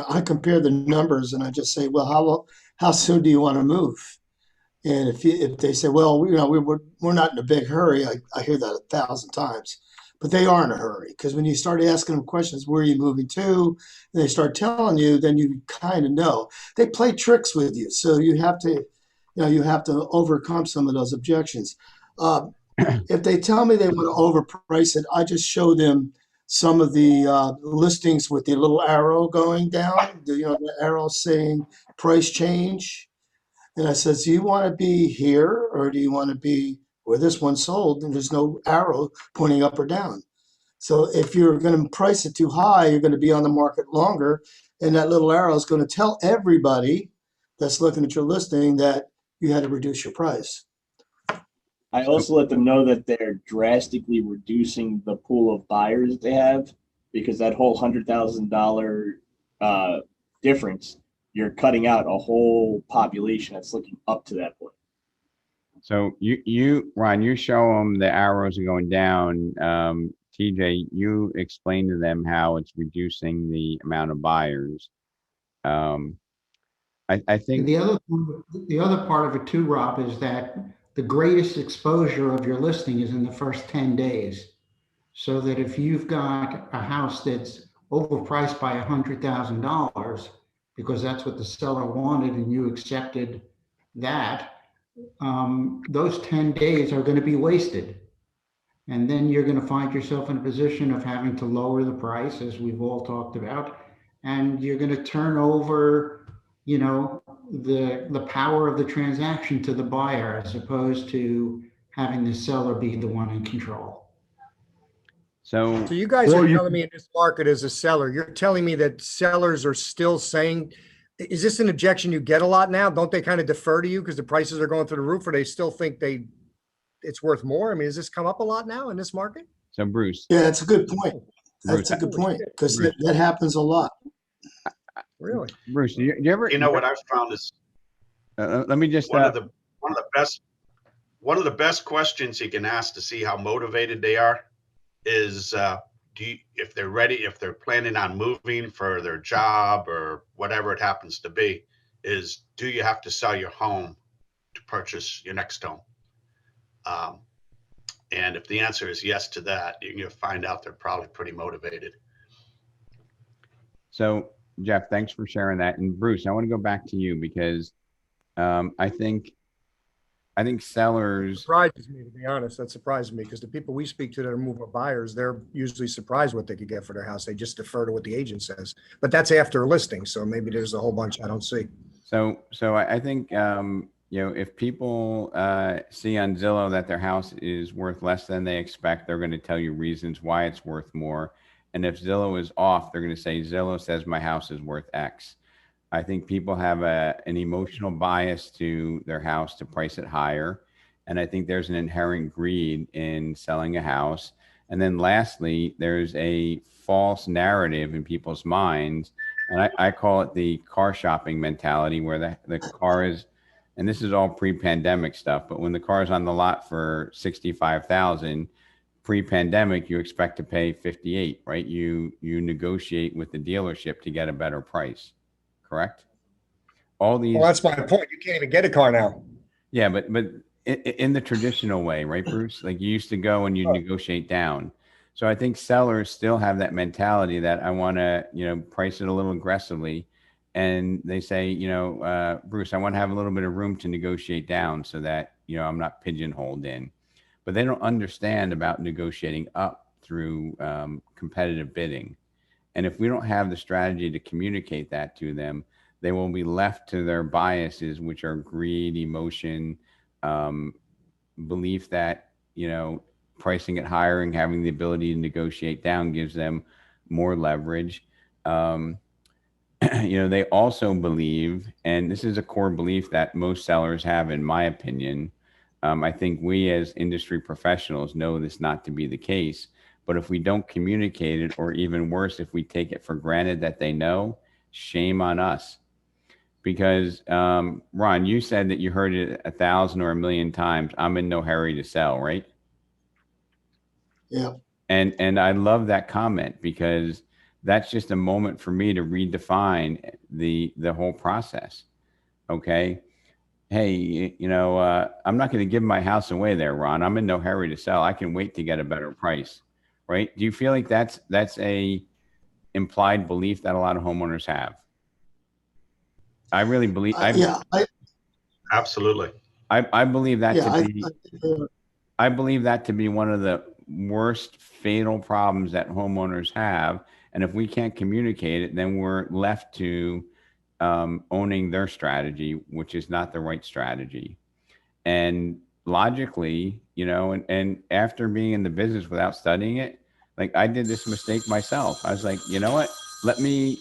I compare the numbers and I just say, well, how soon do you want to move? And if they say, well, we're not in a big hurry, I hear that 1,000 times. But they are in a hurry, because when you start asking them questions, where are you moving to? And they start telling you, then you kind of know. They play tricks with you, so you have to overcome some of those objections. If they tell me they want to overprice it, I just show them some of the listings with the little arrow going down. The arrow saying price change. And I said, do you want to be here, or do you want to be where this one sold and there's no arrow pointing up or down? So if you're going to price it too high, you're going to be on the market longer, and that little arrow is going to tell everybody that's looking at your listing that you had to reduce your price. I also let them know that they're drastically reducing the pool of buyers they have, because that whole $100,000 difference, you're cutting out a whole population that's looking up to that point. So Ron, you show them the arrows are going down. TJ, you explain to them how it's reducing the amount of buyers. I think the other part of it too, Rob, is that the greatest exposure of your listing is in the first 10 days. So that if you've got a house that's overpriced by $100,000 because that's what the seller wanted and you accepted that, those 10 days are going to be wasted. And then you're going to find yourself in a position of having to lower the price, as we've all talked about, and you're going to turn over, the power of the transaction to the buyer, as opposed to having the seller be the one in control. So you guys are telling me in this market as a seller, you're telling me that sellers are still saying Is this an objection you get a lot now? Don't they kind of defer to you because the prices are going through the roof, or they still think it's worth more? I mean, has this come up a lot now in this market? So Bruce, Yeah, that's a good point. Bruce, That's a good Holy point shit. because Bruce. that happens a lot. Really? Bruce, do you ever? You know what I've found is Let me just. one of the best questions you can ask to see how motivated they are is if they're ready, if they're planning on moving for their job or whatever it happens to be, is do you have to sell your home to purchase your next home? And if the answer is yes to that, you'll find out they're probably pretty motivated. So Jeff, thanks for sharing that. And Bruce, I want to go back to you because I think sellers. Surprises me, to be honest. That surprises me because the people we speak to that are mover buyers, they're usually surprised what they could get for their house. They just defer to what the agent says. But that's after a listing, so maybe there's a whole bunch I don't see. So I think if people see on Zillow that their house is worth less than they expect, they're going to tell you reasons why it's worth more. And if Zillow is off, they're going to say Zillow says my house is worth X. I think people have an emotional bias to their house to price it higher. And I think there's an inherent greed in selling a house. And then lastly, there's a false narrative in people's minds. And I call it the car shopping mentality where the car is, and this is all pre-pandemic stuff, but when the car is on the lot for $65,000, pre-pandemic, you expect to pay 58, right? You negotiate with the dealership to get a better price. Correct. All these. Well, that's my point. You can't even get a car now. Yeah, but in the traditional way, right, Bruce? Like you used to go and you negotiate down. So I think sellers still have that mentality that I want to, price it a little aggressively, and they say, Bruce, I want to have a little bit of room to negotiate down so that I'm not pigeonholed in. But they don't understand about negotiating up through competitive bidding. And if we don't have the strategy to communicate that to them, they will be left to their biases, which are greed, emotion, belief that, pricing it higher and having the ability to negotiate down gives them more leverage. They also believe, and this is a core belief that most sellers have, in my opinion. I think we as industry professionals know this not to be the case. But if we don't communicate it, or even worse, if we take it for granted that they know, shame on us. Because Ron, you said that you heard it 1,000 or 1,000,000 times. I'm in no hurry to sell, right? Yeah. And I love that comment because that's just a moment for me to redefine the whole process. Okay. Hey, I'm not going to give my house away there, Ron. I'm in no hurry to sell. I can wait to get a better price. Right? Do you feel like that's a implied belief that a lot of homeowners have? I really believe. Absolutely. I believe that to be. I believe that to be one of the worst fatal problems that homeowners have. And if we can't communicate it, then we're left to owning their strategy, which is not the right strategy. And logically, and after being in the business without studying it, like I did this mistake myself. I was like, you know what? Let me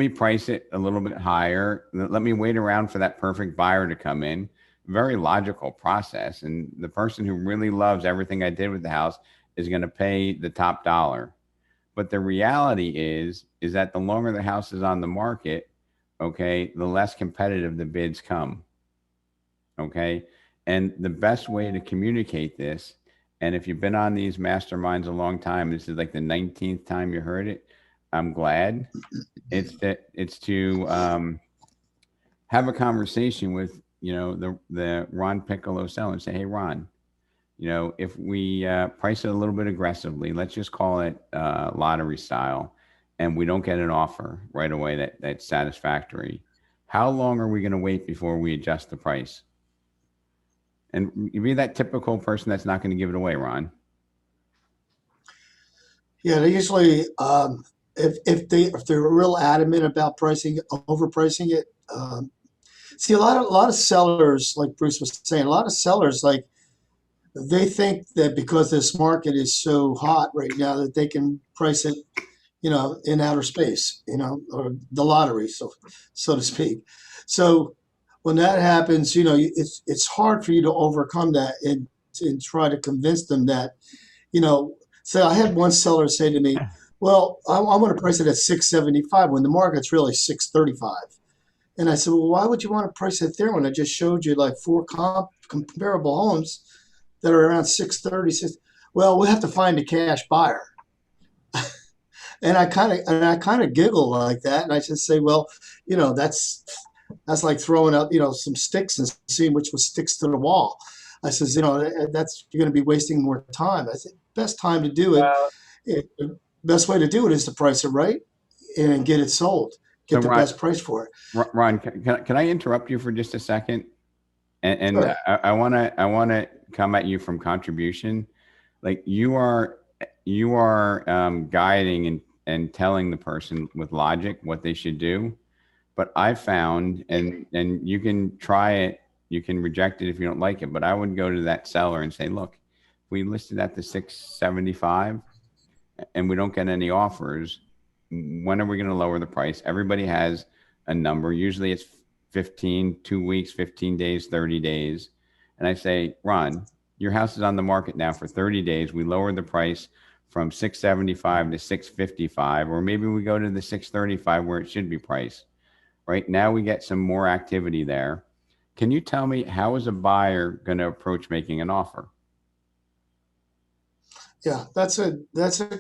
price it a little bit higher. Let me wait around for that perfect buyer to come in. Very logical process. And the person who really loves everything I did with the house is going to pay the top dollar. But the reality is that the longer the house is on the market, okay, the less competitive the bids come. Okay. And the best way to communicate this, and if you've been on these masterminds a long time, this is like the 19th time you heard it, I'm glad. It's to have a conversation with, the Ron Piccolo seller and say, hey, Ron, if we price it a little bit aggressively, let's just call it lottery style, and we don't get an offer right away that's satisfactory, how long are we going to wait before we adjust the price? And you be that typical person that's not going to give it away, Ron. Yeah, they usually, if they're real adamant about overpricing it. See, a lot of sellers, like Bruce was saying, a lot of sellers, like, they think that because this market is so hot right now that they can price it, in outer space, or the lottery, so to speak. So when that happens, it's hard for you to overcome that and try to convince them that, so I had one seller say to me, well, I want to price it at 675 when the market's really 635. And I said, well, why would you want to price it there when I just showed you like four comparable homes that are around 630? Says, well, we have to find a cash buyer. And I kind of giggle like that, and I just say, well, that's like throwing out, some sticks and seeing which one sticks to the wall. I says, that's, you're going to be wasting more time. I think best time to do it, best way to do it is to price it right and get it sold, get the best price for it. Ron, can I interrupt you for just a second? And Sure. I want to come at you from contribution. Like you are guiding and telling the person with logic what they should do. But I found, and you can try it, you can reject it if you don't like it, but I would go to that seller and say, look, we listed at the 675 and we don't get any offers. When are we going to lower the price? Everybody has a number. Usually it's 2 weeks, 15 days, 30 days. And I say, Ron, your house is on the market now for 30 days. We lowered the price from 675 to 655, or maybe we go to the 635 where it should be priced. Right now we get some more activity there. Can you tell me, how is a buyer going to approach making an offer? Yeah, that's a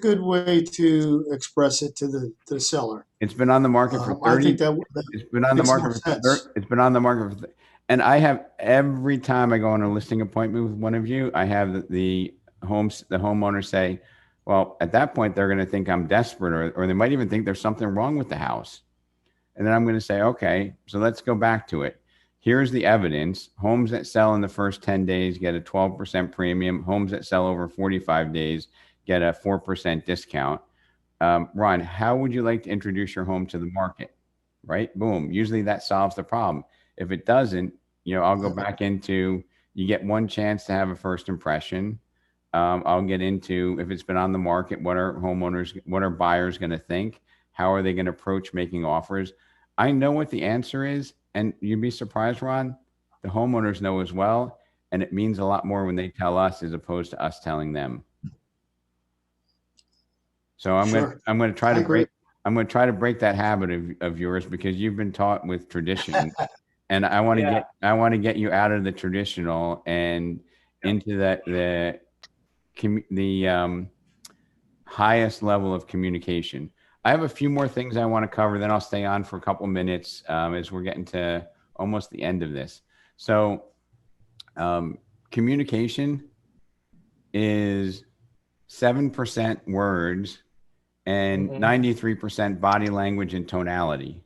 good way to express it to the seller. It's been on the market for 30. I think it's been on the market for it's been on the market for, and I have, every time I go on a listing appointment with one of you, I have the homeowner say, well, at that point they're going to think I'm desperate, or they might even think there's something wrong with the house. And then I'm going to say, okay, so let's go back to it. Here's the evidence. Homes that sell in the first 10 days get a 12% premium. Homes that sell over 45 days get a 4% discount. Ron, how would you like to introduce your home to the market? Right? Boom. Usually that solves the problem. If it doesn't, I'll go back into, you get one chance to have a first impression. I'll get into, if it's been on the market, what are buyers going to think? How are they going to approach making offers? I know what the answer is, and you'd be surprised, Ron, the homeowners know as well, and it means a lot more when they tell us as opposed to us telling them. So I'm going to try to break that habit of yours, because you've been taught with tradition, and I want to get you out of the traditional and into the highest level of communication. I have a few more things I want to cover, then I'll stay on for a couple minutes as we're getting to almost the end of this. So communication is 7% words and 93% body language and tonality.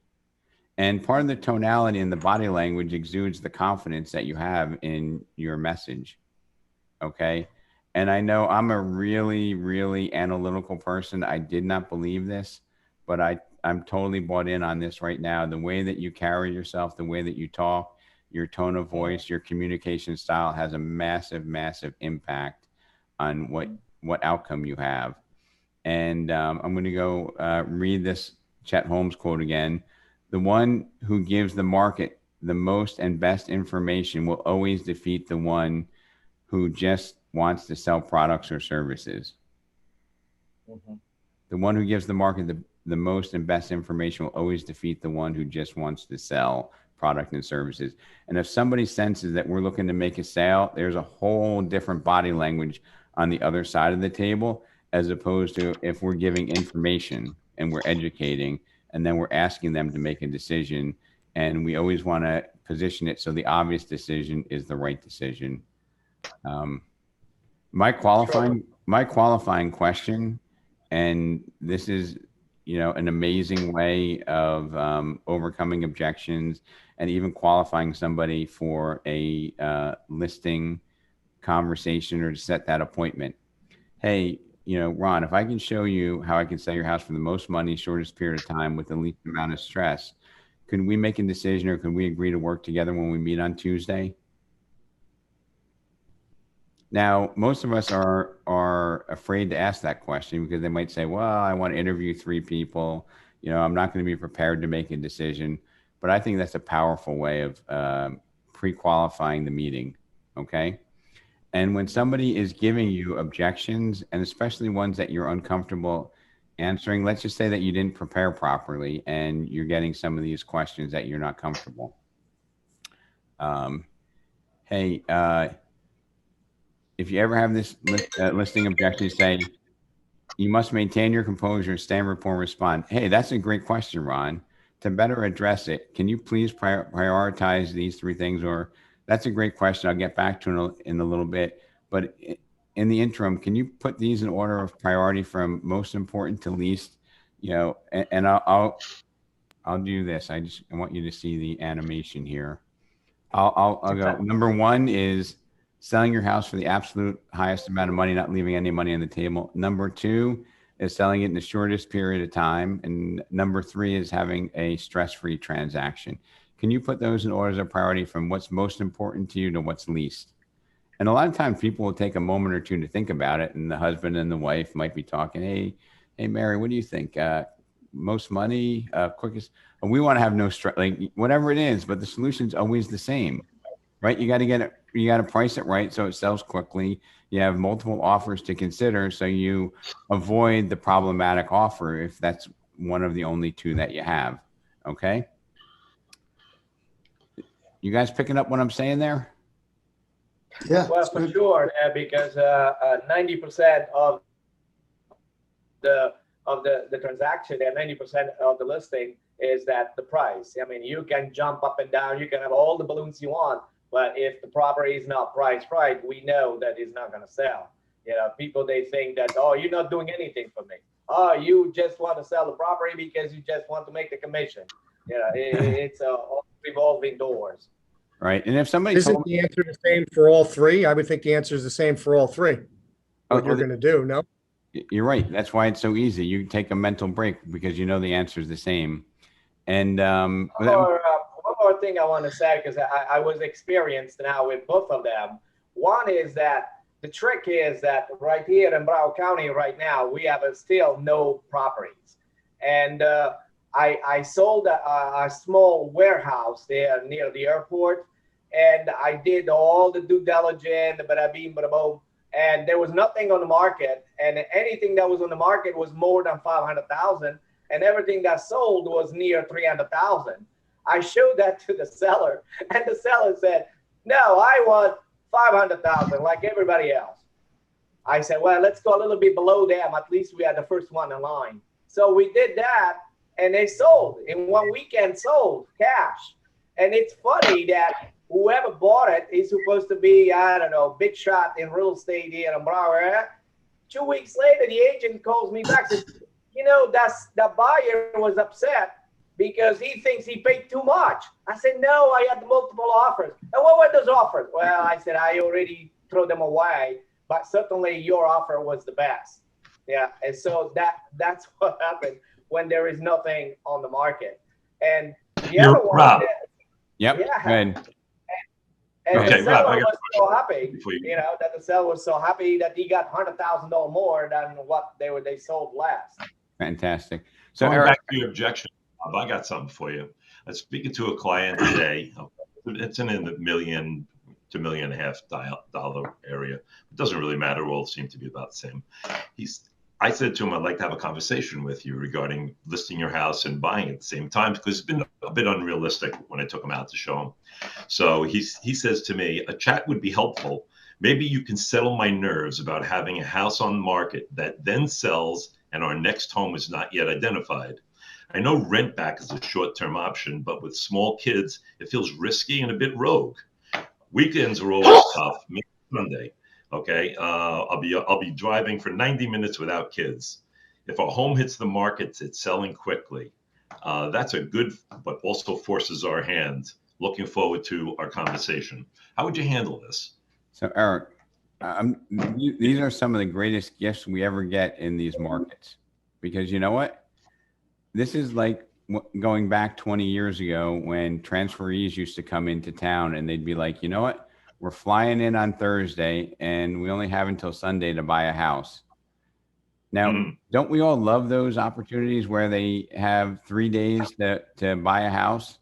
And part of the tonality and the body language exudes the confidence that you have in your message. Okay. And I know I'm a really, really analytical person. I did not believe this, but I'm totally bought in on this right now. The way that you carry yourself, the way that you talk, your tone of voice, your communication style has a massive, massive impact on what outcome you have. And I'm going to go read this Chet Holmes quote again. The one who gives the market the most and best information will always defeat the one who just wants to sell products or services. The one who gives the market the most and best information will always defeat the one who just wants to sell product and services. And if somebody senses that we're looking to make a sale, there's a whole different body language on the other side of the table, as opposed to if we're giving information and we're educating and then we're asking them to make a decision. And we always want to position it so the obvious decision is the right decision. My qualifying question, and this is, an amazing way of overcoming objections and even qualifying somebody for a listing conversation or to set that appointment. Hey, Ron, if I can show you how I can sell your house for the most money, shortest period of time with the least amount of stress, could we make a decision, or could we agree to work together when we meet on Tuesday? Now, most of us are afraid to ask that question because they might say, well, I want to interview 3 people. You know, I'm not going to be prepared to make a decision. But I think that's a powerful way of pre-qualifying the meeting. Okay. And when somebody is giving you objections, and especially ones that you're uncomfortable answering, let's just say that you didn't prepare properly and you're getting some of these questions that you're not comfortable. Hey, if you ever have this listing objection, say, you must maintain your composure, stand, rapport, respond. Hey, that's a great question, Ron. To better address it, can you please prioritize these 3 things? Or that's a great question. I'll get back to it in a little bit. But in the interim, can you put these in order of priority from most important to least? You know, and I'll do this. I want you to see the animation here. I'll go. Number 1 is selling your house for the absolute highest amount of money, not leaving any money on the table. Number 2 is selling it in the shortest period of time. And number 3 is having a stress-free transaction. Can you put those in orders of priority from what's most important to you to what's least? And a lot of times people will take a moment or 2 to think about it. And the husband and the wife might be talking, hey, Mary, what do you think? Most money, quickest. And we want to have no stress, like whatever it is, but the solution's always the same, right? You got to get it. You got to price it right so it sells quickly. You have multiple offers to consider, so you avoid the problematic offer if that's one of the only 2 that you have. Okay. You guys picking up what I'm saying there? Yeah. Well, for sure, because 90% of the transaction and 90% of the listing is that the price. I mean, you can jump up and down, you can have all the balloons you want, but if the property is not priced right, we know that it's not going to sell. You know, people, they think that, oh, you're not doing anything for me. Oh, you just want to sell the property because you just want to make the commission. You know, it's revolving doors. Right. And if somebody Isn't the answer the same for all 3? I would think the answer is the same for all 3. What you're going to do, no? You're right. That's why it's so easy. You take a mental break because you know the answer is the same. And one more thing I want to say, because I was experienced now with both of them. One is that the trick is that right here in Broward County right now, we have still no properties. And I sold a small warehouse there near the airport, and I did all the due diligence, bada bing, bada boom, and there was nothing on the market, and anything that was on the market was more than 500,000, and everything that sold was near 300,000. I showed that to the seller, and the seller said, "No, I want 500,000 like everybody else." I said, "Well, let's go a little bit below them. At least we had the first one in line." So we did that, and they sold in 1 weekend, sold cash. And it's funny that whoever bought it is supposed to be, I don't know, big shot in real estate here in Broward. 2 weeks later, the agent calls me back, says, "You know, that buyer was upset because he thinks he paid too much." I said, "No, I had multiple offers." "And what were those offers?" "Well," I said, "I already threw them away, but certainly your offer was the best." Yeah, and so that's what happened when there is nothing on the market. And the other one, Rob. Yep. Yeah. Good. And Okay, the seller Rob, I got was so happy, you know, that the seller was so happy that he got $100,000 more than what they sold last. Fantastic. So Going Eric, back to your objection, Rob, I got something for you. I was speaking to a client today. It's in the $1 million to $1.5 million area. It doesn't really matter. All seem to be about the same. I said to him, "I'd like to have a conversation with you regarding listing your house and buying at the same time," because it's been a bit unrealistic when I took him out to show him. So he says to me, "A chat would be helpful. Maybe you can settle my nerves about having a house on the market that then sells and our next home is not yet identified. I know rent back is a short-term option, but with small kids, it feels risky and a bit rogue. Weekends are always tough, maybe Sunday. Okay, I'll be driving for 90 minutes without kids. If a home hits the market, it's selling quickly. That's a good, but also forces our hand. Looking forward to our conversation." How would you handle this? So Eric, these are some of the greatest gifts we ever get in these markets, because you know what? This is like going back 20 years ago when transferees used to come into town and they'd be like, "You know what? we're flying in on Thursday and we only have until Sunday to buy a house. Now, don't we all love those opportunities where they have 3 days to buy a house?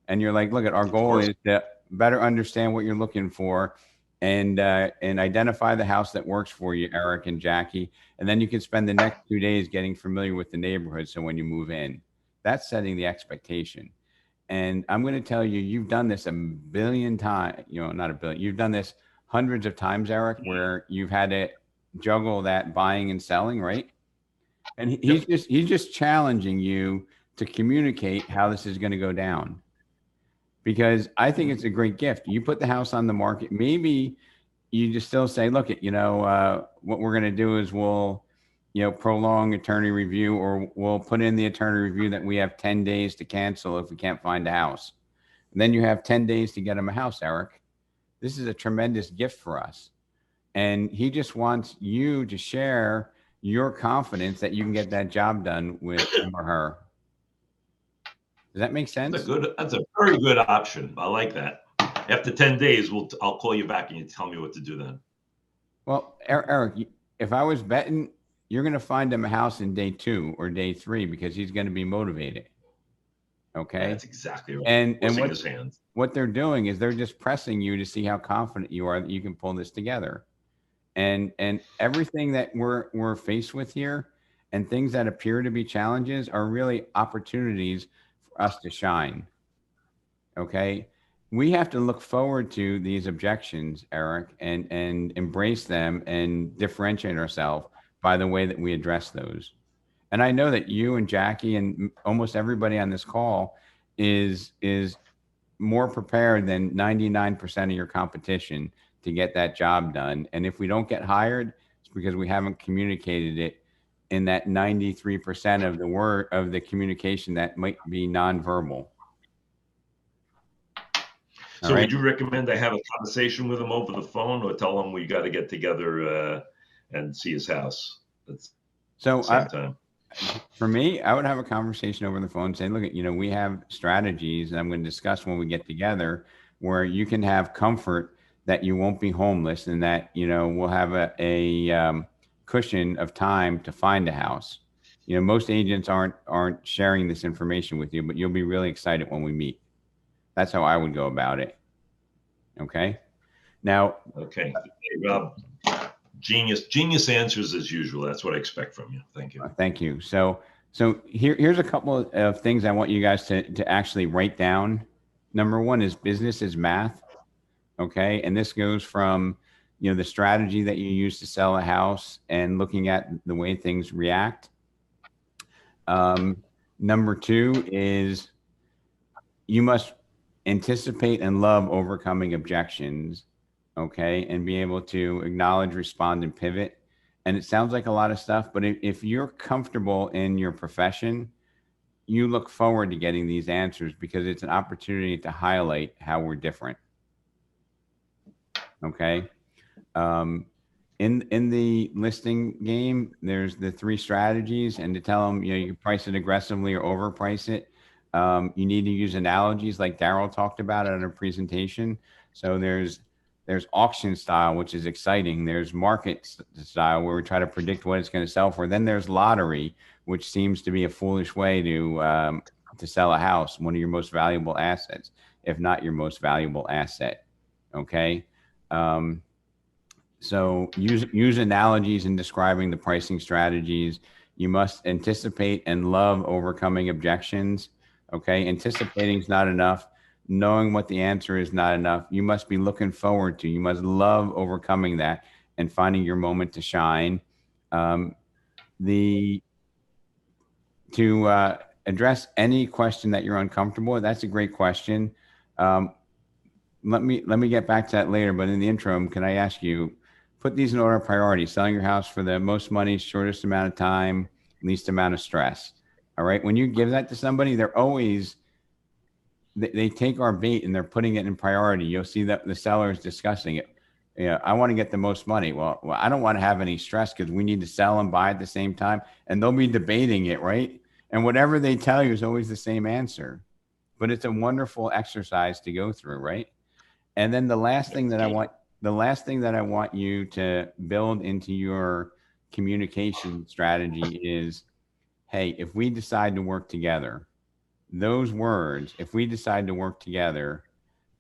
And you're like, look, our goal is to better understand what you're looking for and identify the house that works for you, Eric and Jackie. And then you can spend the next 2 days getting familiar with the neighborhood. So when you move in, that's setting the expectation. And I'm going to tell you, you've done this a billion times, not a billion, you've done this hundreds of times, Eric, where you've had to juggle that buying and selling, right? And he's just challenging you to communicate how this is going to go down. Because I think it's a great gift. You put the house on the market. Maybe you just still say, look, what we're going to do is we'll, prolong attorney review, or we'll put in the attorney review that we have 10 days to cancel if we can't find a house. And then you have 10 days to get them a house, Eric. This is a tremendous gift for us. And he just wants you to share your confidence that you can get that job done with him or her. Does that make sense? That's a very good option. I like that. After 10 days, I'll call you back and you tell me what to do then. Well, Eric, if I was betting, you're going to find him a house in day 2 or day 3 because he's going to be motivated. Okay. That's exactly right. And what they're doing is they're just pressing you to see how confident you are that you can pull this together. And everything that we're faced with here and things that appear to be challenges are really opportunities for us to shine. Okay. We have to look forward to these objections, Eric, and embrace them and differentiate ourselves by the way that we address those. And I know that you and Jackie and almost everybody on this call is more prepared than 99% of your competition to get that job done. And if we don't get hired, it's because we haven't communicated it in that 93% of the communication that might be nonverbal. So would you recommend I have a conversation with him over the phone, or tell him we got to get together and see his house at the same time? For me, I would have a conversation over the phone saying, look, we have strategies that I'm going to discuss when we get together where you can have comfort that you won't be homeless and that, we'll have a cushion of time to find a house. Most agents aren't sharing this information with you, but you'll be really excited when we meet. That's how I would go about it. Okay. Now. Okay. Hey, Rob, genius answers as usual. That's what I expect from you. Thank you. Thank you. So here's a couple of things I want you guys to actually write down. Number one is business is math. Okay. And this goes from, the strategy that you use to sell a house and looking at the way things react. Number two is you must anticipate and love overcoming objections, okay, and be able to acknowledge, respond, and pivot. And it sounds like a lot of stuff, but if you're comfortable in your profession, you look forward to getting these answers because it's an opportunity to highlight how we're different. Okay. In the listing game, there's the 3 strategies, and to tell them, you can price it aggressively or overprice it. You need to use analogies like Daryl talked about in a presentation. So there's auction style, which is exciting. There's market style where we try to predict what it's going to sell for. Then there's lottery, which seems to be a foolish way to sell a house, one of your most valuable assets, if not your most valuable asset. Okay. So use analogies in describing the pricing strategies. You must anticipate and love overcoming objections. Okay. Anticipating is not enough. Knowing what the answer is not enough. You must be looking forward to, you must love overcoming that and finding your moment to shine. To address any question that you're uncomfortable with, that's a great question. Let me get back to that later, but in the interim, can I ask you, put these in order of priority: selling your house for the most money, shortest amount of time, least amount of stress. All right. When you give that to somebody, they take our bait and they're putting it in priority. You'll see that the seller is discussing it. I want to get the most money. Well, I don't want to have any stress because we need to sell and buy at the same time. And they'll be debating it, right? And whatever they tell you is always the same answer. But it's a wonderful exercise to go through, right? And then the last thing that I want you to build into your communication strategy is, hey, if we decide to work together, those words, if we decide to work together,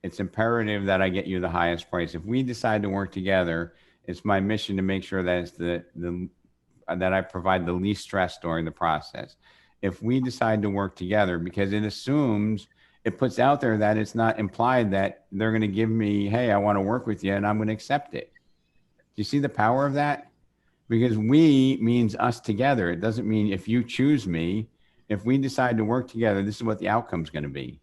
it's imperative that I get you the highest price. If we decide to work together, it's my mission to make sure that it's that I provide the least stress during the process. If we decide to work together, because it puts out there that it's not implied that they're going to give me, hey, I want to work with you and I'm going to accept it. Do you see the power of that? Because we means us together. It doesn't mean if you choose me. If we decide to work together, this is what the outcome's going to be.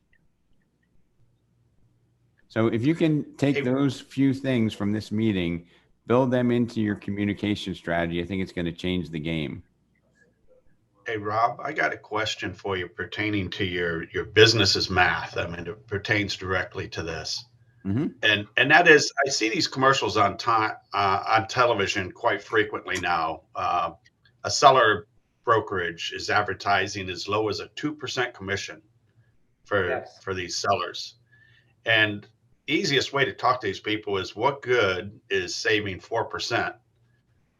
So if you can take those few things from this meeting, build them into your communication strategy, I think it's going to change the game. Hey, Rob, I got a question for you pertaining to your business's math. I mean, it pertains directly to this. Mm-hmm. And that is, I see these commercials on television quite frequently now. A seller brokerage is advertising as low as a 2% commission for these sellers. And easiest way to talk to these people is, what good is saving 4%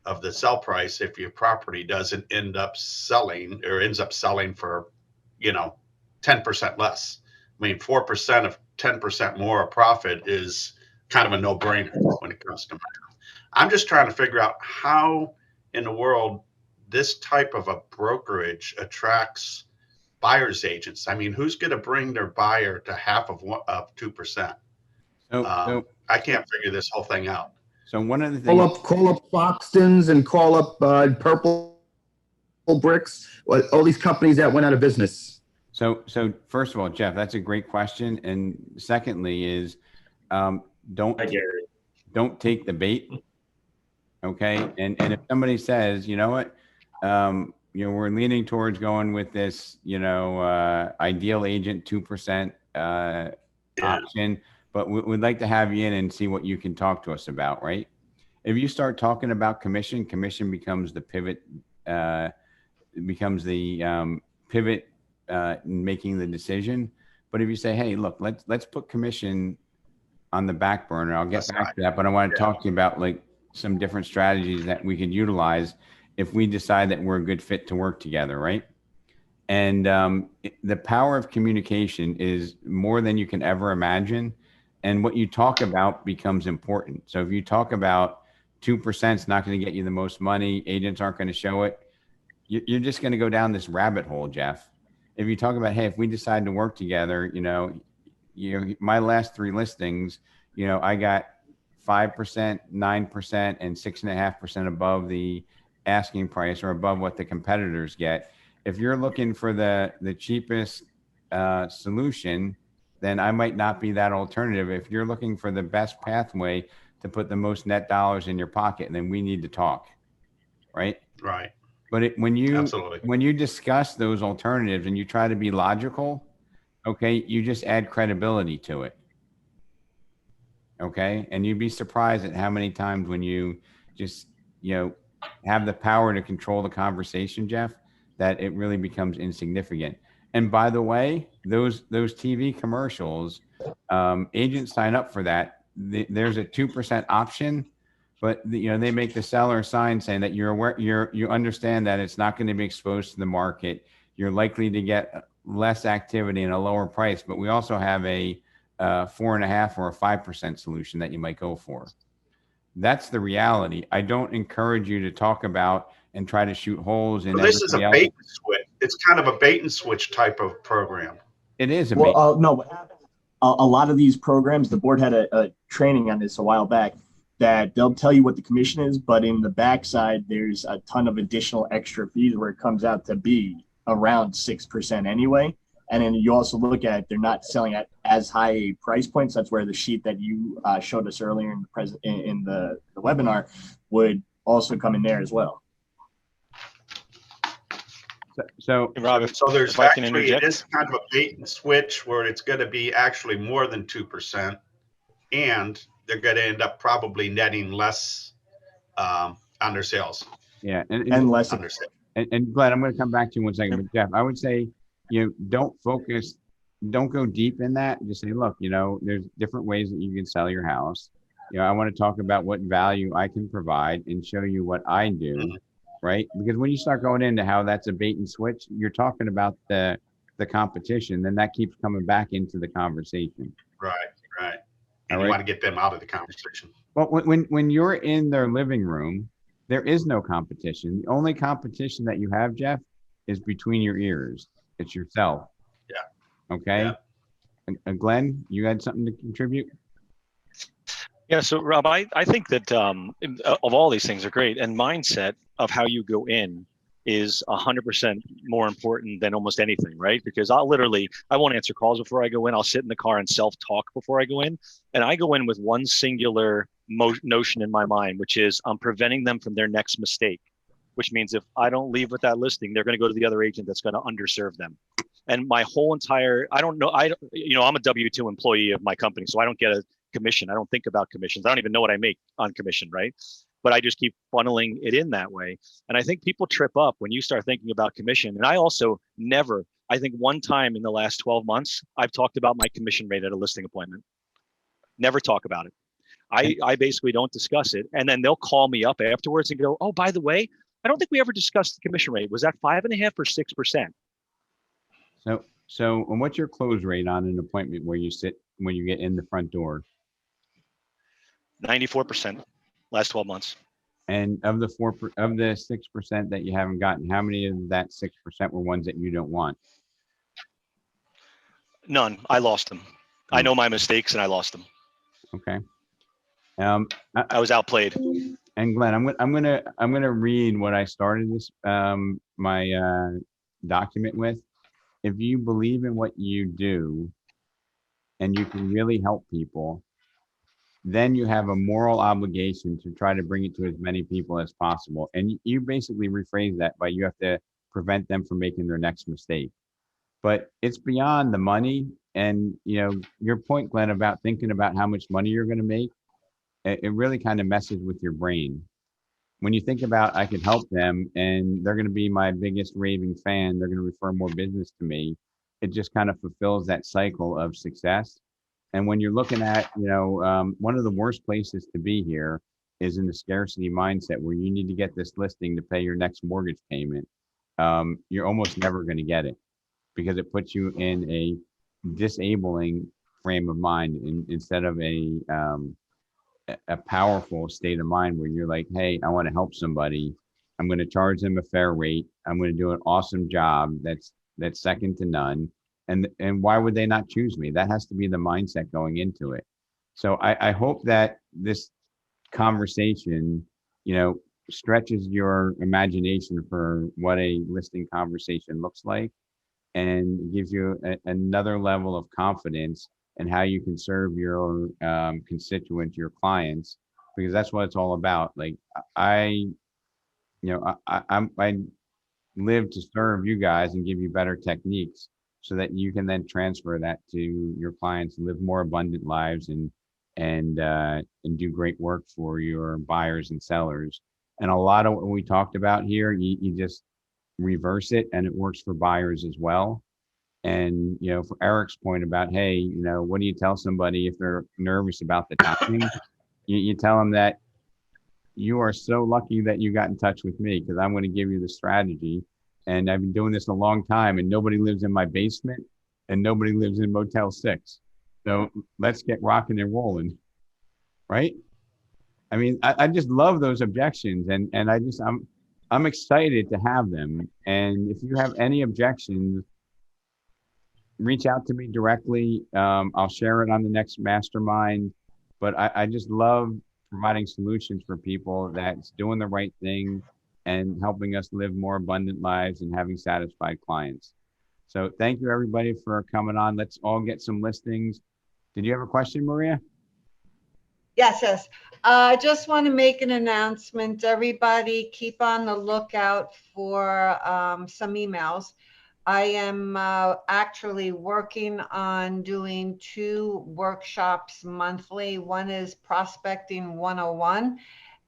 of the sell price if your property doesn't end up selling, or ends up selling for, 10% less? I mean, 4% of 10% more profit is kind of a no-brainer when it comes to math. I'm just trying to figure out how in the world this type of a brokerage attracts buyer's agents. I mean, who's going to bring their buyer to half of 2%? I can't figure this whole thing out. So one of the things, call up Foxtons and call up Purple Bricks, all these companies that went out of business. So first of all, Jeff, that's a great question. And secondly is, don't take the bait. Okay. And if somebody says, you know what, we're leaning towards going with this, ideal agent 2% option, but we'd like to have you in and see what you can talk to us about, right? If you start talking about commission becomes the pivot, pivot in making the decision. But if you say, hey, look, let's put commission on the back burner, I'll get back to that, but I want to talk to you about like some different strategies that we could utilize if we decide that we're a good fit to work together, right? And the power of communication is more than you can ever imagine. And what you talk about becomes important. So if you talk about 2% is not going to get you the most money, agents aren't going to show it, you're just going to go down this rabbit hole, Jeff. If you talk about, hey, if we decide to work together, my last 3 listings, I got 5%, 9%, and 6.5% above the asking price or above what the competitors get. If you're looking for the cheapest solution, then I might not be that alternative. If you're looking for the best pathway to put the most net dollars in your pocket, then we need to talk, right? Right. But when you discuss those alternatives and you try to be logical, okay, you just add credibility to it. Okay. And you'd be surprised at how many times when you just, have the power to control the conversation, Jeff, that it really becomes insignificant. And by the way, those TV commercials, agents sign up for that. There's a 2% option, but they make the seller a sign saying that you're aware, you understand that it's not going to be exposed to the market. You're likely to get less activity and a lower price, but we also have a 4.5 or a 5% solution that you might go for. That's the reality. I don't encourage you to talk about and try to shoot holes in. Well, this is a bait and switch. It's kind of a bait and switch type of program. It is a bait. No, what happens? A lot of these programs, the board had a training on this a while back, that they'll tell you what the commission is, but in the backside, there's a ton of additional extra fees where it comes out to be around 6% anyway. And then you also look at it, they're not selling at as high a price points. That's where the sheet that you showed us earlier in the webinar would also come in there as well. So Rob, so there's actually, it is kind of a bait and switch where it's going to be actually more than 2%, and they're going to end up probably netting less on their sales. Yeah, and less on their sales. And Glenn, I'm going to come back to you in 1 second, but Jeff, I would say, don't focus don't go deep in that. Just say, look, there's different ways that you can sell your house. I want to talk about what value I can provide and show you what I do, right? Because when you start going into how that's a bait and switch, you're talking about the competition, then that keeps coming back into the conversation. Right. And All you right. want to get them out of the conversation. Well, when you're in their living room, there is no competition. The only competition that you have, Jeff, is between your ears. It's yourself. Yeah. Okay. Yeah. Glenn, you had something to contribute? Yeah, so Rob, I think that of all these things are great, and mindset of how you go in is 100% more important than almost anything, right? Because I won't answer calls before I go in. I'll sit in the car and self-talk before I go in, and I go in with one singular notion in my mind, which is I'm preventing them from their next mistake, which means if I don't leave with that listing, they're going to go to the other agent that's going to underserve them. And my whole entire, I'm a W-2 employee of my company, so I don't get a commission. I don't think about commissions. I don't even know what I make on commission, right? But I just keep funneling it in that way. And I think people trip up when you start thinking about commission. And I also I think one time in the last 12 months, I've talked about my commission rate at a listing appointment. Never talk about it. I basically don't discuss it. And then they'll call me up afterwards and go, oh, by the way, I don't think we ever discussed the commission rate. Was that 5.5% or 6%? So, and what's your close rate on an appointment where you sit when you get in the front door? 94% last 12 months. And of the 6% that you haven't gotten, how many of that 6% were ones that you don't want? None. I lost them. I know my mistakes and I lost them. Okay. I was outplayed. And Glenn, I'm gonna read what I started this my document with. If you believe in what you do and you can really help people, then you have a moral obligation to try to bring it to as many people as possible. And you basically rephrase that by you have to prevent them from making their next mistake. But it's beyond the money. And your point, Glenn, about thinking about how much money you're going to make, it really kind of messes with your brain. When you think about I can help them and they're going to be my biggest raving fan, they're going to refer more business to me, it just kind of fulfills that cycle of success. And when you're looking at, one of the worst places to be here is in the scarcity mindset where you need to get this listing to pay your next mortgage payment. You're almost never going to get it because it puts you in a disabling frame of mind instead of a powerful state of mind where you're like, hey, I want to help somebody. I'm going to charge them a fair rate. I'm going to do an awesome job that's second to none. And why would they not choose me? That has to be the mindset going into it. So I hope that this conversation, stretches your imagination for what a listing conversation looks like and gives you another level of confidence in how you can serve your constituents, your clients, because that's what it's all about. Like I live to serve you guys and give you better techniques so that you can then transfer that to your clients and live more abundant lives and do great work for your buyers and sellers. And a lot of what we talked about here, you just reverse it and it works for buyers as well. And, for Eric's point about, hey, what do you tell somebody if they're nervous about the timing? You tell them that you are so lucky that you got in touch with me because I'm going to give you the strategy. And I've been doing this a long time and nobody lives in my basement and nobody lives in Motel 6. So let's get rocking and rolling. Right? I mean, I just love those objections and I'm excited to have them. And if you have any objections, reach out to me directly. I'll share it on the next mastermind. But I just love providing solutions for people that's doing the right thing and helping us live more abundant lives and having satisfied clients. So thank you everybody for coming on. Let's all get some listings. Did you have a question, Maria? Yes. I just want to make an announcement. Everybody keep on the lookout for some emails. I am actually working on doing 2 workshops monthly. One is Prospecting 101.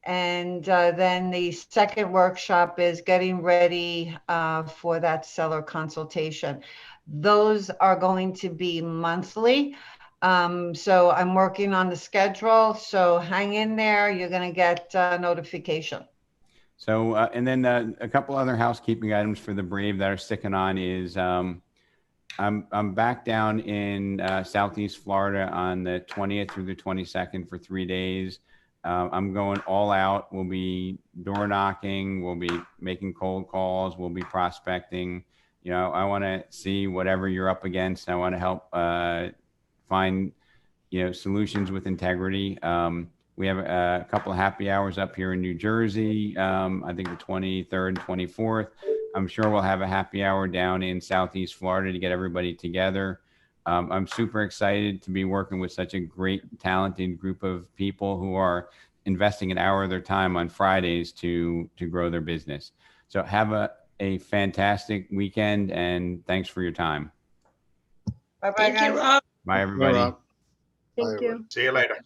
And then the second workshop is getting ready for that seller consultation. those are going to be monthly. So I'm working on the schedule. So hang in there. You're going to get a notification. So, and then a couple other housekeeping items for the Brave that are sticking on is I'm back down in Southeast Florida on the 20th through the 22nd for 3 days. I'm going all out. We'll be door knocking. We'll be making cold calls. We'll be prospecting. You know, I want to see whatever you're up against. I want to help find, you know, solutions with integrity. We have a couple of happy hours up here in New Jersey. I think the 23rd and 24th. I'm sure we'll have a happy hour down in Southeast Florida to get everybody together. I'm super excited to be working with such a great, talented group of people who are investing an hour of their time on Fridays to grow their business. So have a fantastic weekend, and thanks for your time. Bye-bye, Thank you, guys. Rob. Bye, everybody. See you later.